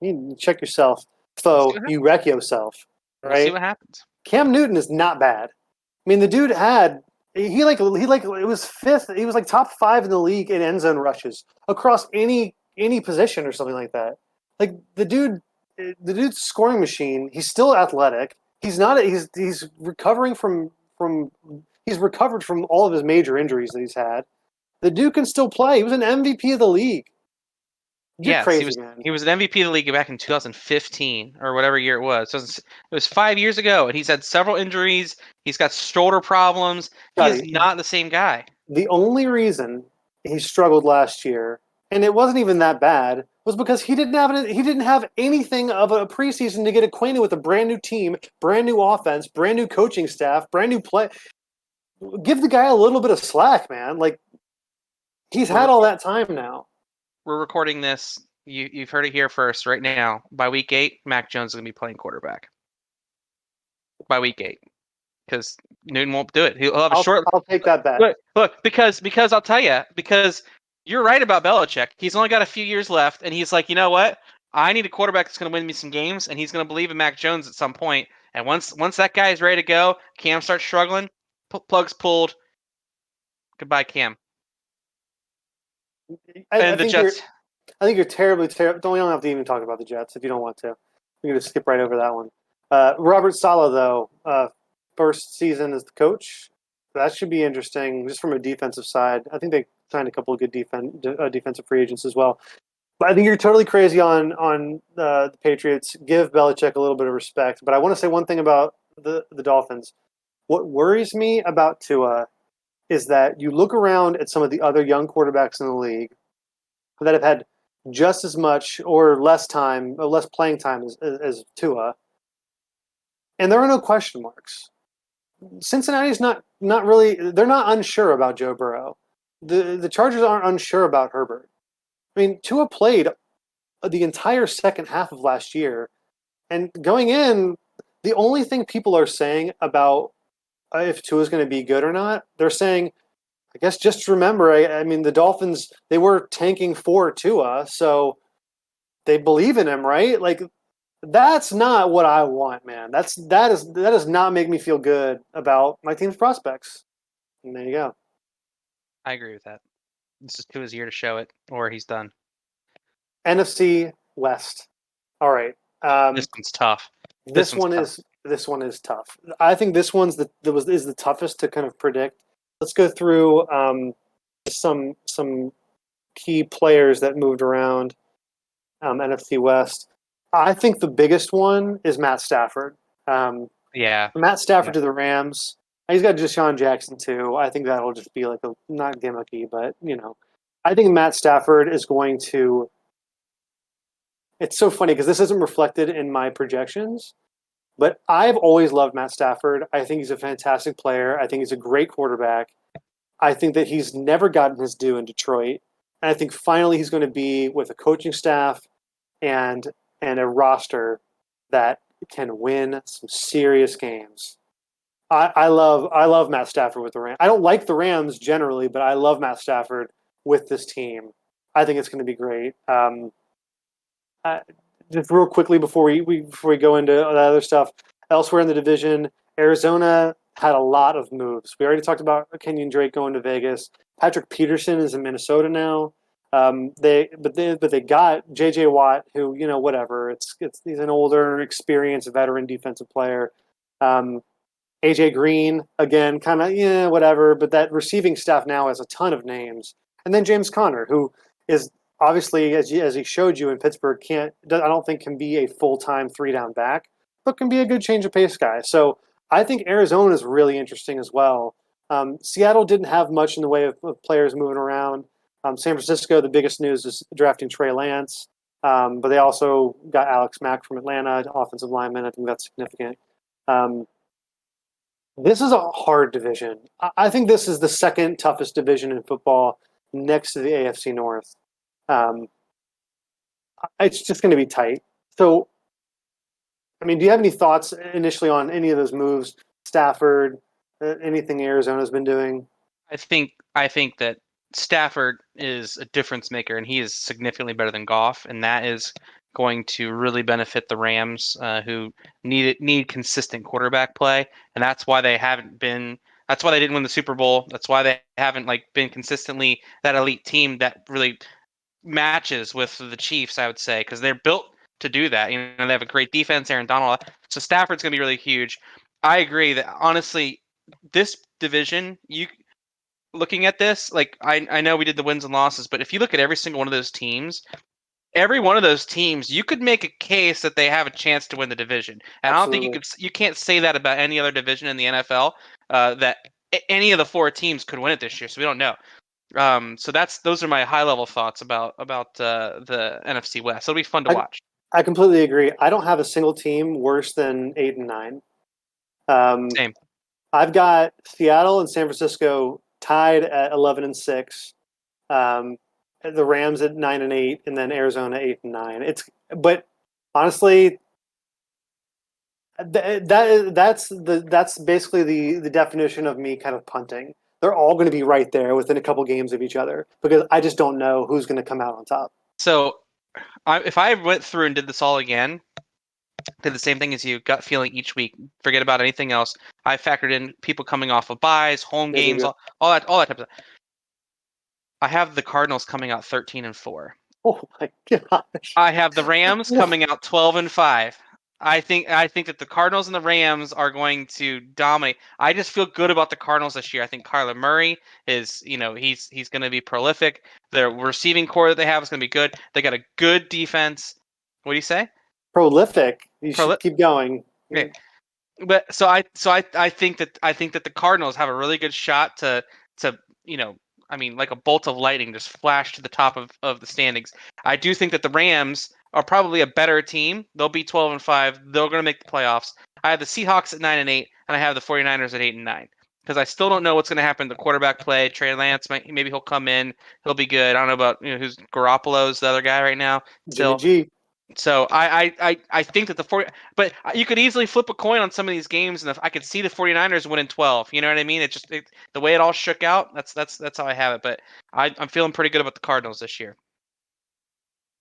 Speaker 1: You need to check yourself. So you wreck yourself, right?
Speaker 2: We'll see what happens.
Speaker 1: Cam Newton is not bad. I mean, the dude it was fifth. He was like top 5 in the league in end zone rushes across any position or something like that. Like the dude's scoring machine. He's still athletic. He's not. He's recovering from he's recovered from all of his major injuries that he's had. The dude can still play. He was an MVP of the league.
Speaker 2: Yes,
Speaker 1: Crazy, man.
Speaker 2: He was an MVP of the league back in 2015 or whatever year it was. So it was 5 years ago, and he's had several injuries. He's got shoulder problems. He is not the same guy.
Speaker 1: The only reason he struggled last year, and it wasn't even that bad, was because he didn't have anything of a preseason to get acquainted with a brand new team, brand new offense, brand new coaching staff, brand new play. Give the guy a little bit of slack, man. Like he's had all that time now.
Speaker 2: We're recording this. You've heard it here first. Right now, by week 8, Mac Jones is going to be playing quarterback. By week 8, because Newton won't do it. He'll have a short.
Speaker 1: I'll take that back.
Speaker 2: Look, because I'll tell you, because you're right about Belichick. He's only got a few years left, and he's like, you know what? I need a quarterback that's going to win me some games, and he's going to believe in Mac Jones at some point. And once that guy is ready to go, Cam starts struggling. Plugs pulled. Goodbye, Cam.
Speaker 1: I think you're terribly terrible. We don't have to even talk about the Jets if you don't want to. We're going to skip right over that one. Robert Saleh, though, first season as the coach. That should be interesting just from a defensive side. I think they signed a couple of good defensive free agents as well. But I think you're totally crazy on the Patriots. Give Belichick a little bit of respect. But I want to say one thing about the Dolphins. What worries me about Tua is that you look around at some of the other young quarterbacks in the league that have had just as much or less playing time as Tua, and there are no question marks. Cincinnati's not really. They're not unsure about Joe Burrow. The Chargers aren't unsure about Herbert. I mean, Tua played the entire second half of last year, and going in, the only thing people are saying about if Tua's going to be good or not, they're saying, I guess just remember, I mean, the Dolphins, they were tanking for Tua, so they believe in him, right? Like, that's not what I want, man. That does not make me feel good about my team's prospects. And there you go.
Speaker 2: I agree with that. This is Tua's year to show it, or he's done.
Speaker 1: NFC West. All right.
Speaker 2: This one's tough.
Speaker 1: This one is tough. I think this one's the toughest to kind of predict. Let's go through some key players that moved around NFC West. I think the biggest one is Matt Stafford. Matt Stafford to the Rams. He's got Deshaun Jackson too. I think that'll just be like not gimmicky, but I think Matt Stafford is going to. It's so funny because this isn't reflected in my projections. But I've always loved Matt Stafford. I think he's a fantastic player. I think he's a great quarterback. I think that he's never gotten his due in Detroit. And I think finally he's going to be with a coaching staff and a roster that can win some serious games. I love Matt Stafford with the Rams. I don't like the Rams generally, but I love Matt Stafford with this team. I think it's going to be great. Just real quickly before we go into the other stuff, elsewhere in the division, Arizona had a lot of moves. We already talked about Kenyon Drake going to Vegas. Patrick Peterson is in Minnesota now. They got J.J. Watt, who whatever. He's an older, experienced veteran defensive player. A.J. Green again, kind of whatever. But that receiving staff now has a ton of names, and then James Conner, who is obviously, as he showed you in Pittsburgh, I don't think can be a full-time 3-down back, but can be a good change of pace guy. So I think Arizona is really interesting as well. Seattle didn't have much in the way of players moving around. San Francisco, the biggest news is drafting Trey Lance. But they also got Alex Mack from Atlanta, offensive lineman. I think that's significant. This is a hard division. I think this is the second toughest division in football next to the AFC North. Um, it's just going to be tight. So, I mean, do you have any thoughts initially on any of those moves? Stafford, anything Arizona's been doing?
Speaker 2: I think that Stafford is a difference maker, and he is significantly better than Goff, and that is going to really benefit the Rams, who need consistent quarterback play, and that's why they haven't been. That's why they didn't win the Super Bowl. That's why they haven't been consistently that elite team that really matches with the Chiefs. I would say because they're built to do that. You know, they have a great defense, Aaron Donald. So Stafford's going to be really huge. I agree that honestly, this division, you looking at this, I know we did the wins and losses, but if you look at every one of those teams, you could make a case that they have a chance to win the division. And I don't think
Speaker 1: Absolutely.
Speaker 2: you can't say that about any other division in the NFL. That any of the four teams could win it this year, so we don't know. So those are my high level thoughts about the NFC West. It'll be fun to watch.
Speaker 1: I completely agree. I don't have a single team worse than 8 and 9.
Speaker 2: Same.
Speaker 1: I've got Seattle and San Francisco tied at 11 and 6. The Rams at 9 and 8, and then Arizona 8 and 9. But honestly, that's basically the definition of me kind of punting. They're all going to be right there within a couple games of each other because I just don't know who's going to come out on top.
Speaker 2: So, if I went through and did this all again, did the same thing as you, gut feeling each week, forget about anything else. I factored in people coming off of buys, home games, all that type of stuff. I have the Cardinals coming out 13-4.
Speaker 1: Oh my gosh!
Speaker 2: I have the Rams coming out 12-5. I think that the Cardinals and the Rams are going to dominate. I just feel good about the Cardinals this year. I think Kyler Murray is, he's going to be prolific. The receiving core that they have is going to be good. They got a good defense. What do you say?
Speaker 1: Prolific. You should keep going.
Speaker 2: Okay. But I think that the Cardinals have a really good shot to like a bolt of lightning just flash to the top of the standings. I do think that the Rams are probably a better team. They'll be 12-5. They're going to make the playoffs. I have the Seahawks at 9-8, and I have the 49ers at 8-9. Because I still don't know what's going to happen to quarterback play. Trey Lance, maybe he'll come in. He'll be good. I don't know about who's Garoppolo's the other guy right now.
Speaker 1: Jimmy G.
Speaker 2: So I think that but you could easily flip a coin on some of these games, and I could see the 49ers winning 12. You know what I mean? The way it all shook out. That's how I have it. But I'm feeling pretty good about the Cardinals this year.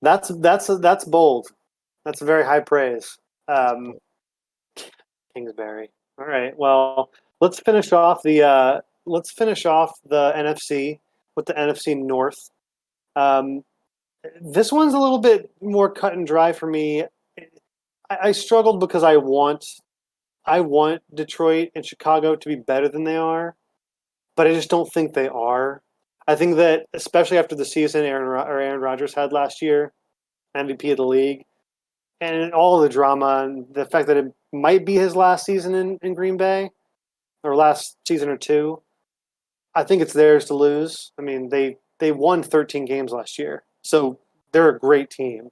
Speaker 1: That's bold. That's very high praise. Kingsbury. All right. Well, let's finish off the NFC with the NFC North. This one's a little bit more cut and dry for me. I struggled because I want Detroit and Chicago to be better than they are, but I just don't think they are. I think that especially after the season Aaron Rodgers had last year, MVP of the league, and all the drama and the fact that it might be his last season in Green Bay, or last season or two, I think it's theirs to lose. I mean, they won 13 games last year. So they're a great team.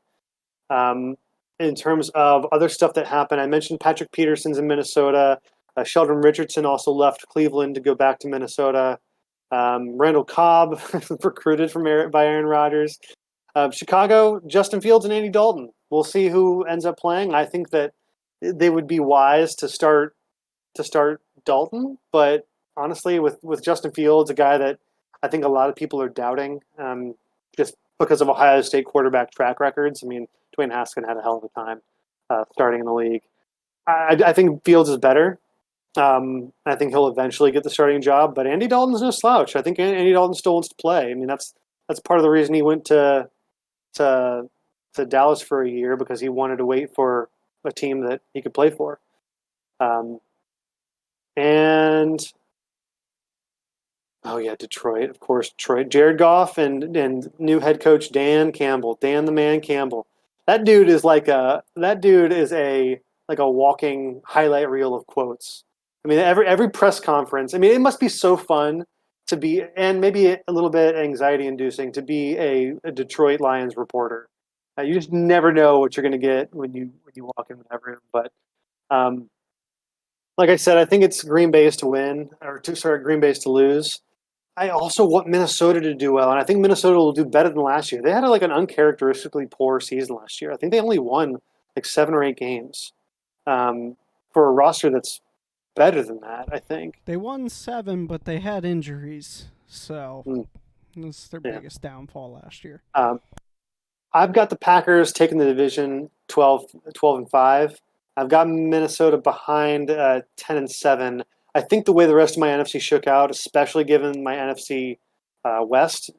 Speaker 1: In terms of other stuff that happened, I mentioned Patrick Peterson's in Minnesota. Sheldon Richardson also left Cleveland to go back to Minnesota. Randall Cobb recruited by Aaron Rodgers. Chicago, Justin Fields and Andy Dalton. We'll see who ends up playing. I think that they would be wise to start Dalton, but honestly, with Justin Fields, a guy that I think a lot of people are doubting, just because of Ohio State quarterback track records. I mean, Dwayne Haskins had a hell of a time starting in the league. I think Fields is better. I think he'll eventually get the starting job, but Andy Dalton's no slouch. I think Andy Dalton still wants to play. I mean, that's part of the reason he went to Dallas for a year, because he wanted to wait for a team that he could play for. And oh yeah, Detroit, of course. Detroit, Jared Goff and new head coach Dan Campbell, Dan the Man Campbell. That dude is a walking highlight reel of quotes. I mean, every press conference. I mean, it must be so fun to be, and maybe a little bit anxiety inducing, to be a Detroit Lions reporter. You just never know what you're going to get when you walk in that room. But um, like I said, I think it's Green Bay's to win, Green Bay's to lose. I also want Minnesota to do well, and I think Minnesota will do better than last year. They had like an uncharacteristically poor season last year. I think they only won like 7 or 8 games for a roster that's better than that. I think
Speaker 3: They won 7, but they had injuries, so
Speaker 1: Mm,
Speaker 3: that's their
Speaker 1: yeah.
Speaker 3: biggest downfall last year.
Speaker 1: I've got the Packers taking the division 12-5. I've got Minnesota behind 10-7. I think the way the rest of my NFC shook out, especially given my NFC West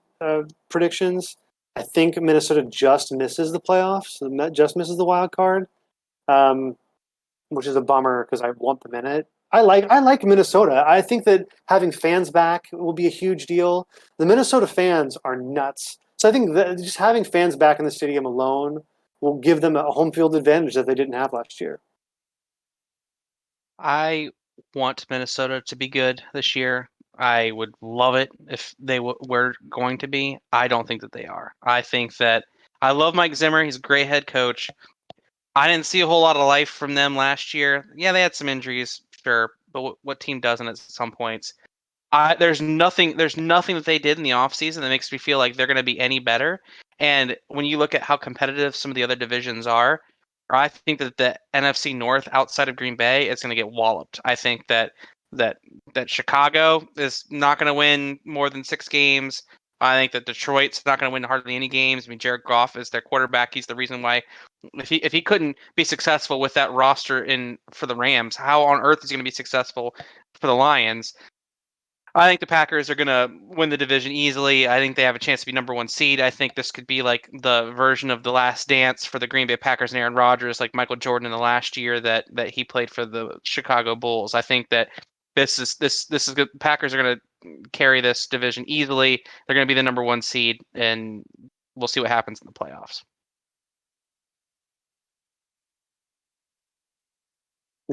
Speaker 1: predictions, I think Minnesota just misses the playoffs, just misses the wild card, which is a bummer because I want them in it. I like Minnesota. I think that having fans back will be a huge deal. The Minnesota fans are nuts. So I think that just having fans back in the stadium alone will give them a home field advantage that they didn't have last year.
Speaker 2: I want Minnesota to be good this year. I would love it if they were going to be. I don't think that they are. I think that I love Mike Zimmer. He's a great head coach. I didn't see a whole lot of life from them last year. Yeah, they had some injuries, sure, but what team doesn't at some points? There's nothing that they did in the offseason that makes me feel like they're going to be any better. And when you look at how competitive some of the other divisions are, I think that the NFC North outside of Green Bay is going to get walloped. I think that that Chicago is not going to win more than 6 games. I think that Detroit's not going to win hardly any games. I mean, Jared Goff is their quarterback. He's the reason why if he couldn't be successful with that roster in for the Rams, how on earth is he going to be successful for the Lions? I think the Packers are going to win the division easily. I think they have a chance to be number 1 seed. I think this could be like the version of the Last Dance for the Green Bay Packers and Aaron Rodgers, like Michael Jordan in the last year that he played for the Chicago Bulls. I think that this is good. Packers are going to carry this division easily. They're going to be the number 1 seed, and we'll see what happens in the playoffs.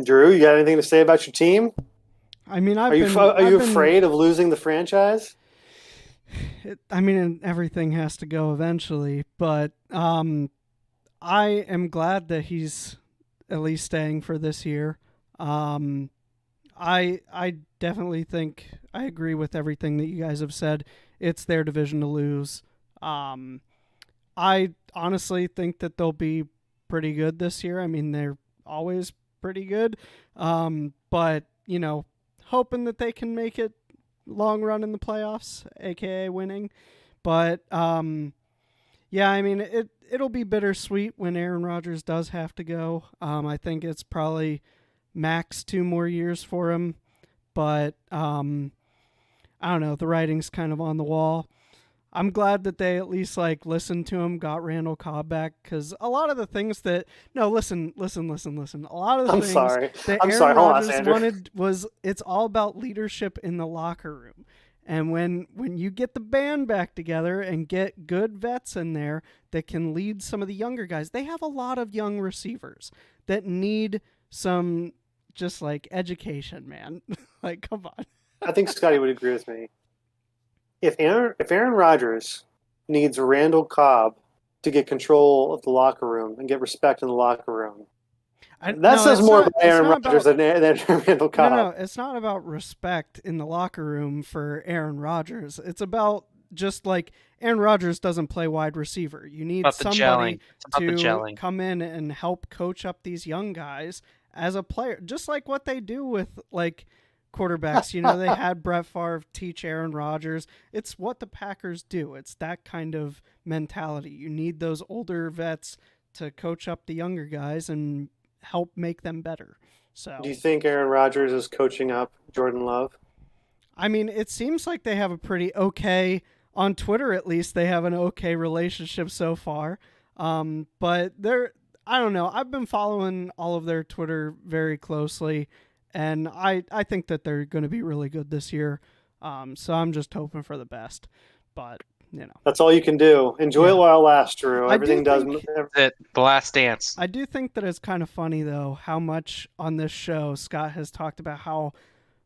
Speaker 1: Drew, you got anything to say about your team?
Speaker 3: I mean,
Speaker 1: Are you afraid of losing the franchise?
Speaker 3: Everything has to go eventually, but I am glad that he's at least staying for this year. I definitely think I agree with everything that you guys have said. It's their division to lose. I honestly think that they'll be pretty good this year. I mean, they're always pretty good. But, hoping that they can make it long run in the playoffs, aka winning. But yeah, I mean it'll be bittersweet when Aaron Rodgers does have to go. I think it's probably max 2 more years for him, but I don't know. The writing's kind of on the wall. I'm glad that they at least listened to him, got Randall Cobb back, because a lot of the things that listen. A lot of the things that Aaron Rodgers wanted was it's all about leadership in the locker room. And when you get the band back together and get good vets in there that can lead some of the younger guys, they have a lot of young receivers that need some just education, man. Come on.
Speaker 1: I think Scotty would agree with me. If Aaron Rodgers needs Randall Cobb to get control of the locker room and get respect in the locker room, that says more about Aaron Rodgers than Randall Cobb.
Speaker 3: No, it's not about respect in the locker room for Aaron Rodgers. It's about just Aaron Rodgers doesn't play wide receiver. You need somebody to come in and help coach up these young guys as a player, just like what they do with quarterbacks. They had Brett Favre teach Aaron Rodgers. It's what the Packers do. It's that kind of mentality. You need those older vets to coach up the younger guys and help make them better. So,
Speaker 1: do you think Aaron Rodgers is coaching up Jordan Love?
Speaker 3: I mean, it seems like they have a pretty okay, on Twitter at least, they have an okay relationship so far. But I don't know. I've been following all of their Twitter very closely, and I think that they're going to be really good this year. So I'm just hoping for the best. But,
Speaker 1: that's all you can do. Enjoy it while it lasts, Drew. Everything does.
Speaker 2: The Last Dance.
Speaker 3: I do think that it's kind of funny, though, how much on this show Scott has talked about how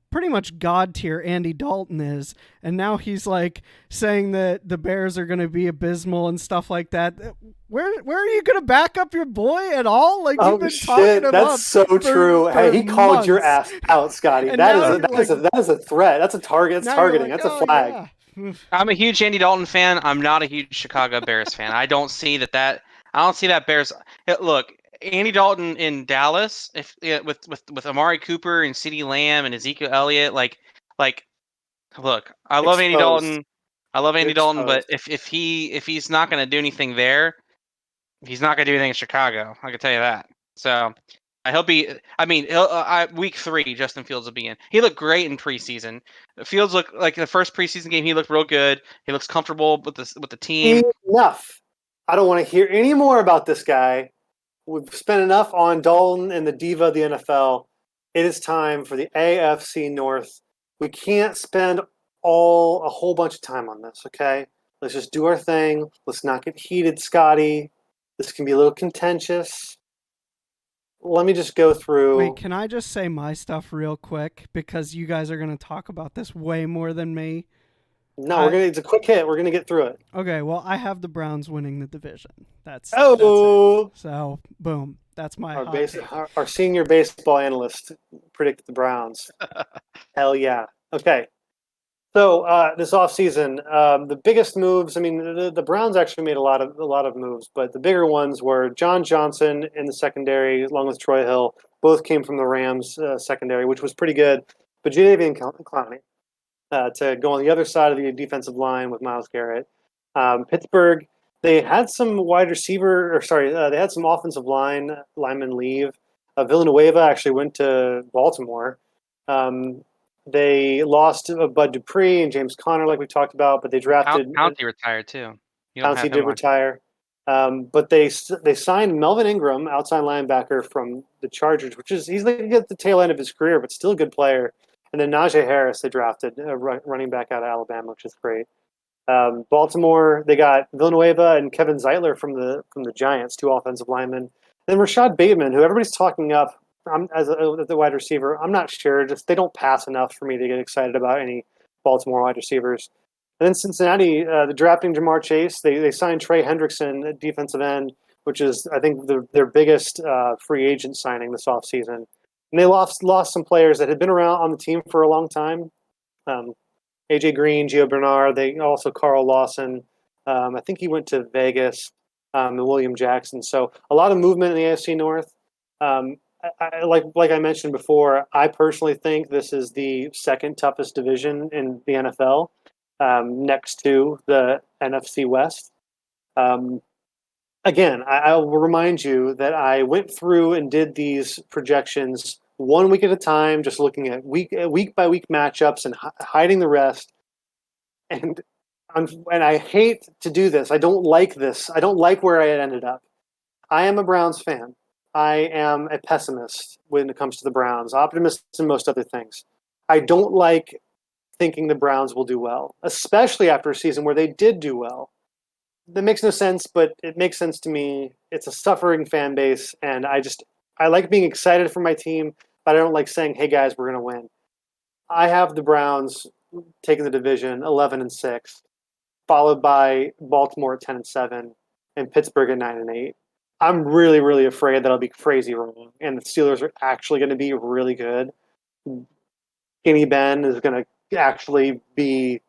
Speaker 3: pretty much god tier Andy Dalton is, and now he's like saying that the Bears are going to be abysmal and stuff like that. Where are you going to back up your boy at all? Like you've been talking him
Speaker 1: that's
Speaker 3: up
Speaker 1: so true. Hey, he called your
Speaker 3: months.
Speaker 1: ass out, Scotty.
Speaker 3: And
Speaker 1: That
Speaker 3: now
Speaker 1: is
Speaker 3: you're like,
Speaker 1: that is a threat. That's a target. That's
Speaker 3: now you're
Speaker 1: targeting.
Speaker 3: like,
Speaker 1: That's a
Speaker 3: oh
Speaker 1: flag.
Speaker 3: yeah.
Speaker 2: I'm a huge Andy Dalton fan. I'm not a huge Chicago Bears fan. I don't see that. I don't see that Bears. Look, Andy Dalton in Dallas, with Amari Cooper and CeeDee Lamb and Ezekiel Elliott, like, look, I love Andy
Speaker 1: Exposed.
Speaker 2: Dalton. I love
Speaker 1: You're
Speaker 2: Andy Dalton, but
Speaker 1: exposed.
Speaker 2: if he's not going to do anything there, he's not going to do anything in Chicago. I can tell you that. So I hope he. I mean, week 3, Justin Fields will be in. He looked great in preseason. Fields looked like the first preseason game. He looked real good. He looks comfortable with the team.
Speaker 1: Enough. I don't want to hear any more about this guy. We've spent enough on Dalton and the diva of the NFL. It is time for the AFC North. We can't spend a whole bunch of time on this, okay? Let's just do our thing. Let's not get heated, Scotty. This can be a little contentious. Let me just go through.
Speaker 3: Wait, can I just say my stuff real quick because you guys are going to talk about this way more than me?
Speaker 1: No, it's a quick hit. We're gonna get through it.
Speaker 3: Okay, well, I have the Browns winning the division. That's it. So, boom. That's my hot take.
Speaker 1: Our senior baseball analyst predicted the Browns. Hell yeah. Okay. So this offseason, the biggest moves. I mean, the Browns actually made a lot of moves, but the bigger ones were John Johnson in the secondary, along with Troy Hill. Both came from the Rams secondary, which was pretty good. But Jadeveon Clowney to go on the other side of the defensive line with Myles Garrett. Pittsburgh, they had some they had some offensive linemen leave. Villanueva actually went to Baltimore. They lost Bud Dupree and James Conner, like we talked about, but they drafted.
Speaker 2: Pouncey retired too.
Speaker 1: Pouncey did retire. But they signed Melvin Ingram, outside linebacker from the Chargers, he's like at the tail end of his career, but still a good player. And then Najee Harris they drafted, running back out of Alabama, which is great. Baltimore, they got Villanueva and Kevin Zeitler from the Giants, 2 offensive linemen. Then Rashad Bateman, who everybody's talking up as the wide receiver. I'm not sure. Just they don't pass enough for me to get excited about any Baltimore wide receivers. And then Cincinnati, the drafting Jamar Chase, they signed Trey Hendrickson at defensive end, which is, I think, their biggest free agent signing this offseason. And they lost some players that had been around on the team for a long time. AJ Green, Gio Bernard, they also Carl Lawson. I think he went to Vegas, and William Jackson. So a lot of movement in the AFC North. Like I mentioned before, I personally think this is the second toughest division in the NFL, next to the NFC West. Again, I will remind you that I went through and did these projections 1 week at a time, just looking at week by week matchups and hiding the rest. And I hate to do this. I don't like this. I don't like where I had ended up. I am a Browns fan. I am a pessimist when it comes to the Browns, optimist in most other things. I don't like thinking the Browns will do well, especially after a season where they did do well. That makes no sense, but it makes sense to me. It's a suffering fan base, and I like being excited for my team, but I don't like saying, "Hey guys, we're going to win." I have the Browns taking the division 11-6, followed by Baltimore at 10-7, and Pittsburgh at 9-8. I'm really, really afraid that I'll be crazy wrong, and the Steelers are actually going to be really good. Skinny Ben is going to actually be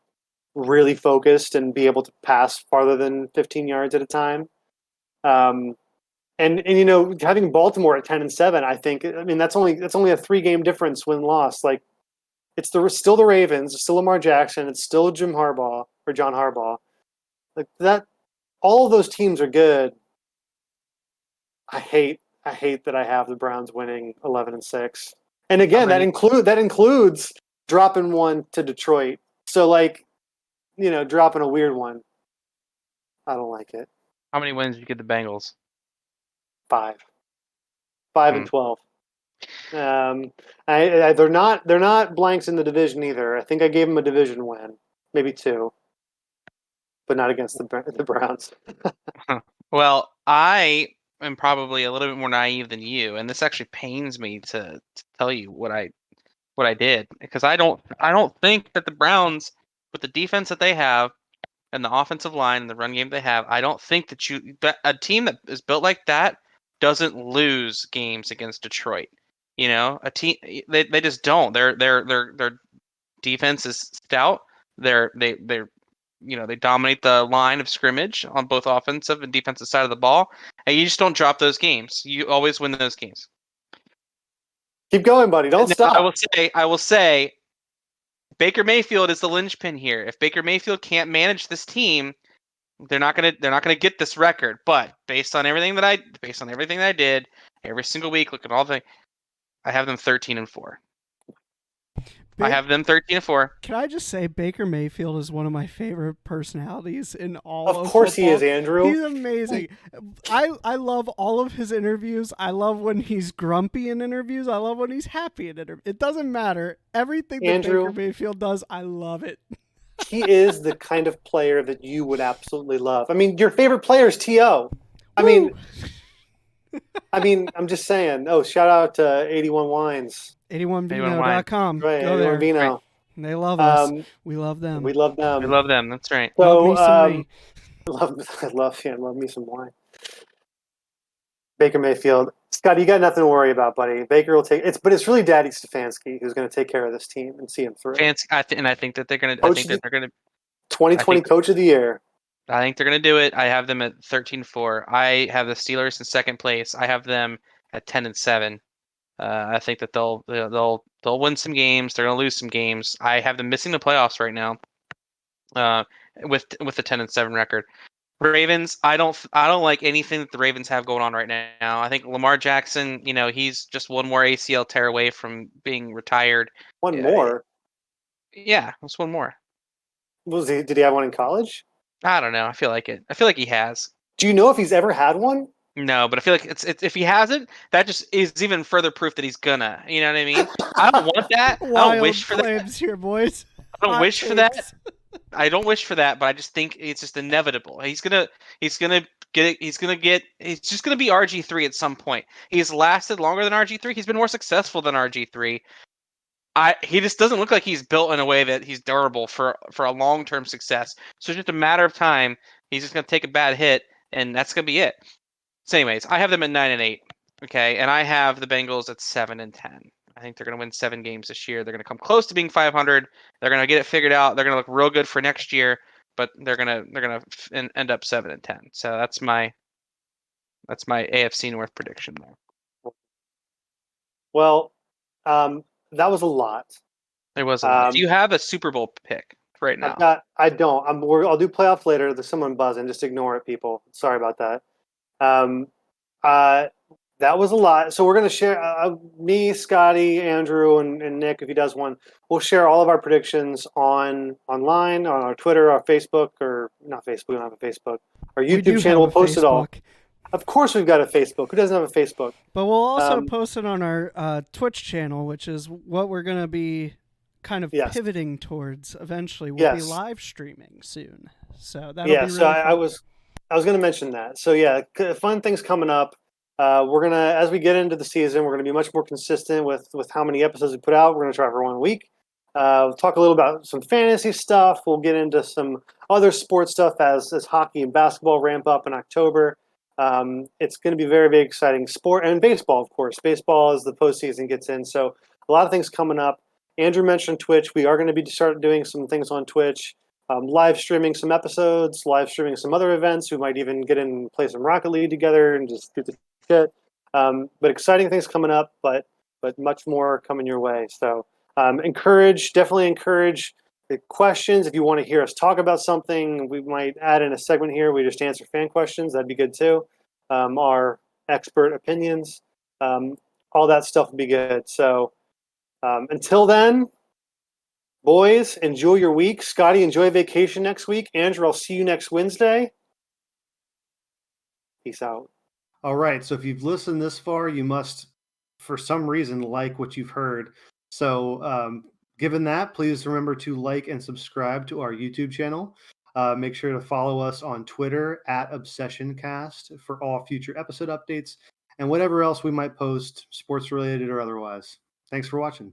Speaker 1: really focused and be able to pass farther than 15 yards at a time. And having Baltimore at 10-7, I think, I mean, that's only a 3-game difference win loss. Like, it's still the Ravens, it's still Lamar Jackson, it's still John Harbaugh. Like that, all of those teams are good. I hate that I have the Browns winning 11-6. And again, that includes dropping one to Detroit. So dropping a weird one. I don't like it.
Speaker 2: How many wins did you get the Bengals?
Speaker 1: 5 and 12. They're not blanks in the division either. I think I gave them a division win, maybe 2, but not against the Browns.
Speaker 2: Well, I am probably a little bit more naive than you, and this actually pains me to tell you what I what I did, because I don't think that the Browns, with the defense that they have and the offensive line and the run game they have, I don't think that a team that is built like that doesn't lose games against Detroit. A team, they just don't. Their defense is stout. They dominate the line of scrimmage on both offensive and defensive side of the ball, and you just don't drop those games. You always win those games.
Speaker 1: Keep going, buddy. Don't
Speaker 2: Now,
Speaker 1: stop.
Speaker 2: I will say, Baker Mayfield is the linchpin here. If Baker Mayfield can't manage this team, they're not gonna get this record. But based on everything that I did every single week, look at all the, I have them 13-4. I have them 13-4.
Speaker 3: Can I just say Baker Mayfield is one of my favorite personalities in all of
Speaker 1: Of course
Speaker 3: football.
Speaker 1: he is, Andrew.
Speaker 3: He's amazing. I love all of his interviews. I love when he's grumpy in interviews. I love when he's happy in interviews. It doesn't matter. Everything that
Speaker 1: Andrew,
Speaker 3: Baker Mayfield does, I love it.
Speaker 1: He is the kind of player that you would absolutely love. I mean, your favorite player is T.O. I mean, I'm just saying. Oh, shout out to 81 Wines.
Speaker 3: 81vino.com.
Speaker 1: Right,
Speaker 3: Go there.
Speaker 1: 81vino.
Speaker 3: Right. They love us. We love them.
Speaker 1: We love them.
Speaker 2: We love them. That's right.
Speaker 1: So,
Speaker 3: love me some
Speaker 1: love me some wine. Baker Mayfield. Scott, you got nothing to worry about, buddy. Baker will take it, but it's really Daddy Stefanski who's going to take care of this team and see him through.
Speaker 2: I think that they're going to. I think that they're going to.
Speaker 1: 2020 Coach of the Year.
Speaker 2: I think they're going to do it. I have them at 13-4. I have the Steelers in second place. I have them at 10-7. I think that they'll win some games. They're going to lose some games. I have them missing the playoffs right now. With the 10-7 record. Ravens, I don't like anything that the Ravens have going on right now. I think Lamar Jackson, he's just one more ACL tear away from being retired.
Speaker 1: One more?
Speaker 2: Yeah, it's one more.
Speaker 1: Did he have one in college?
Speaker 2: I don't know. I feel like it. I feel like he has.
Speaker 1: Do you know if he's ever had one?
Speaker 2: No, but I feel like it's if he hasn't, that just is even further proof that he's gonna. You know what I mean? I don't want that. I don't wish for
Speaker 3: claims
Speaker 2: that.
Speaker 3: Here, boys.
Speaker 2: I don't wish for that. I don't wish for that, but I just think it's just inevitable. He's just gonna be RG3 at some point. He's lasted longer than RG3. He's been more successful than RG3. He just doesn't look like he's built in a way that he's durable for a long-term success. So it's just a matter of time. He's just gonna take a bad hit, and that's gonna be it. So, anyways, I have them at 9-8. Okay, and I have the Bengals at 7-10. I think they're going to win 7 games this year. They're going to come close to being 500. They're going to get it figured out. They're going to look real good for next year, but they're going to end up 7-10. So that's my AFC North prediction there.
Speaker 1: Well, that was a lot.
Speaker 2: It was a lot. Do you have a Super Bowl pick right now?
Speaker 1: I don't. I'll do playoffs later. There's someone buzzing. Just ignore it, people. Sorry about that. That was a lot. So we're going to share, me, Scotty, Andrew, and Nick, if he does one, we'll share all of our predictions online, on our Twitter, our Facebook, or not Facebook, we don't have a Facebook. Our YouTube channel, we'll post it all. Of course we've got a Facebook. Who doesn't have a Facebook?
Speaker 3: But we'll also post it on our Twitch channel, which is what we're going to be kind of pivoting towards eventually. We'll be live streaming soon. So that'll be really
Speaker 1: so
Speaker 3: fun.
Speaker 1: I was going to mention that. So yeah, fun things coming up. We're going to, as we get into the season, we're going to be much more consistent with how many episodes we put out. We're going to try for 1 week. We'll talk a little about some fantasy stuff. We'll get into some other sports stuff as hockey and basketball ramp up in October. It's going to be very, very exciting. Sport and baseball, of course. Baseball as the postseason gets in. So a lot of things coming up. Andrew mentioned Twitch. We are going to be start doing some things on Twitch. Live streaming some episodes, live streaming some other events. We might even get in and play some Rocket League together and just do the shit. But exciting things coming up, but much more coming your way. So definitely encourage the questions. If you want to hear us talk about something, we might add in a segment here. We just answer fan questions. That'd be good too. Our expert opinions, all that stuff would be good. So until then, boys, enjoy your week. Scotty, enjoy vacation next week. Andrew, I'll see you next Wednesday. Peace out. All right. So if you've listened this far, you must, for some reason, like what you've heard. So given that, please remember to like and subscribe to our YouTube channel. Make sure to follow us on Twitter @ObsessionCast for all future episode updates and whatever else we might post, sports related or otherwise. Thanks for watching.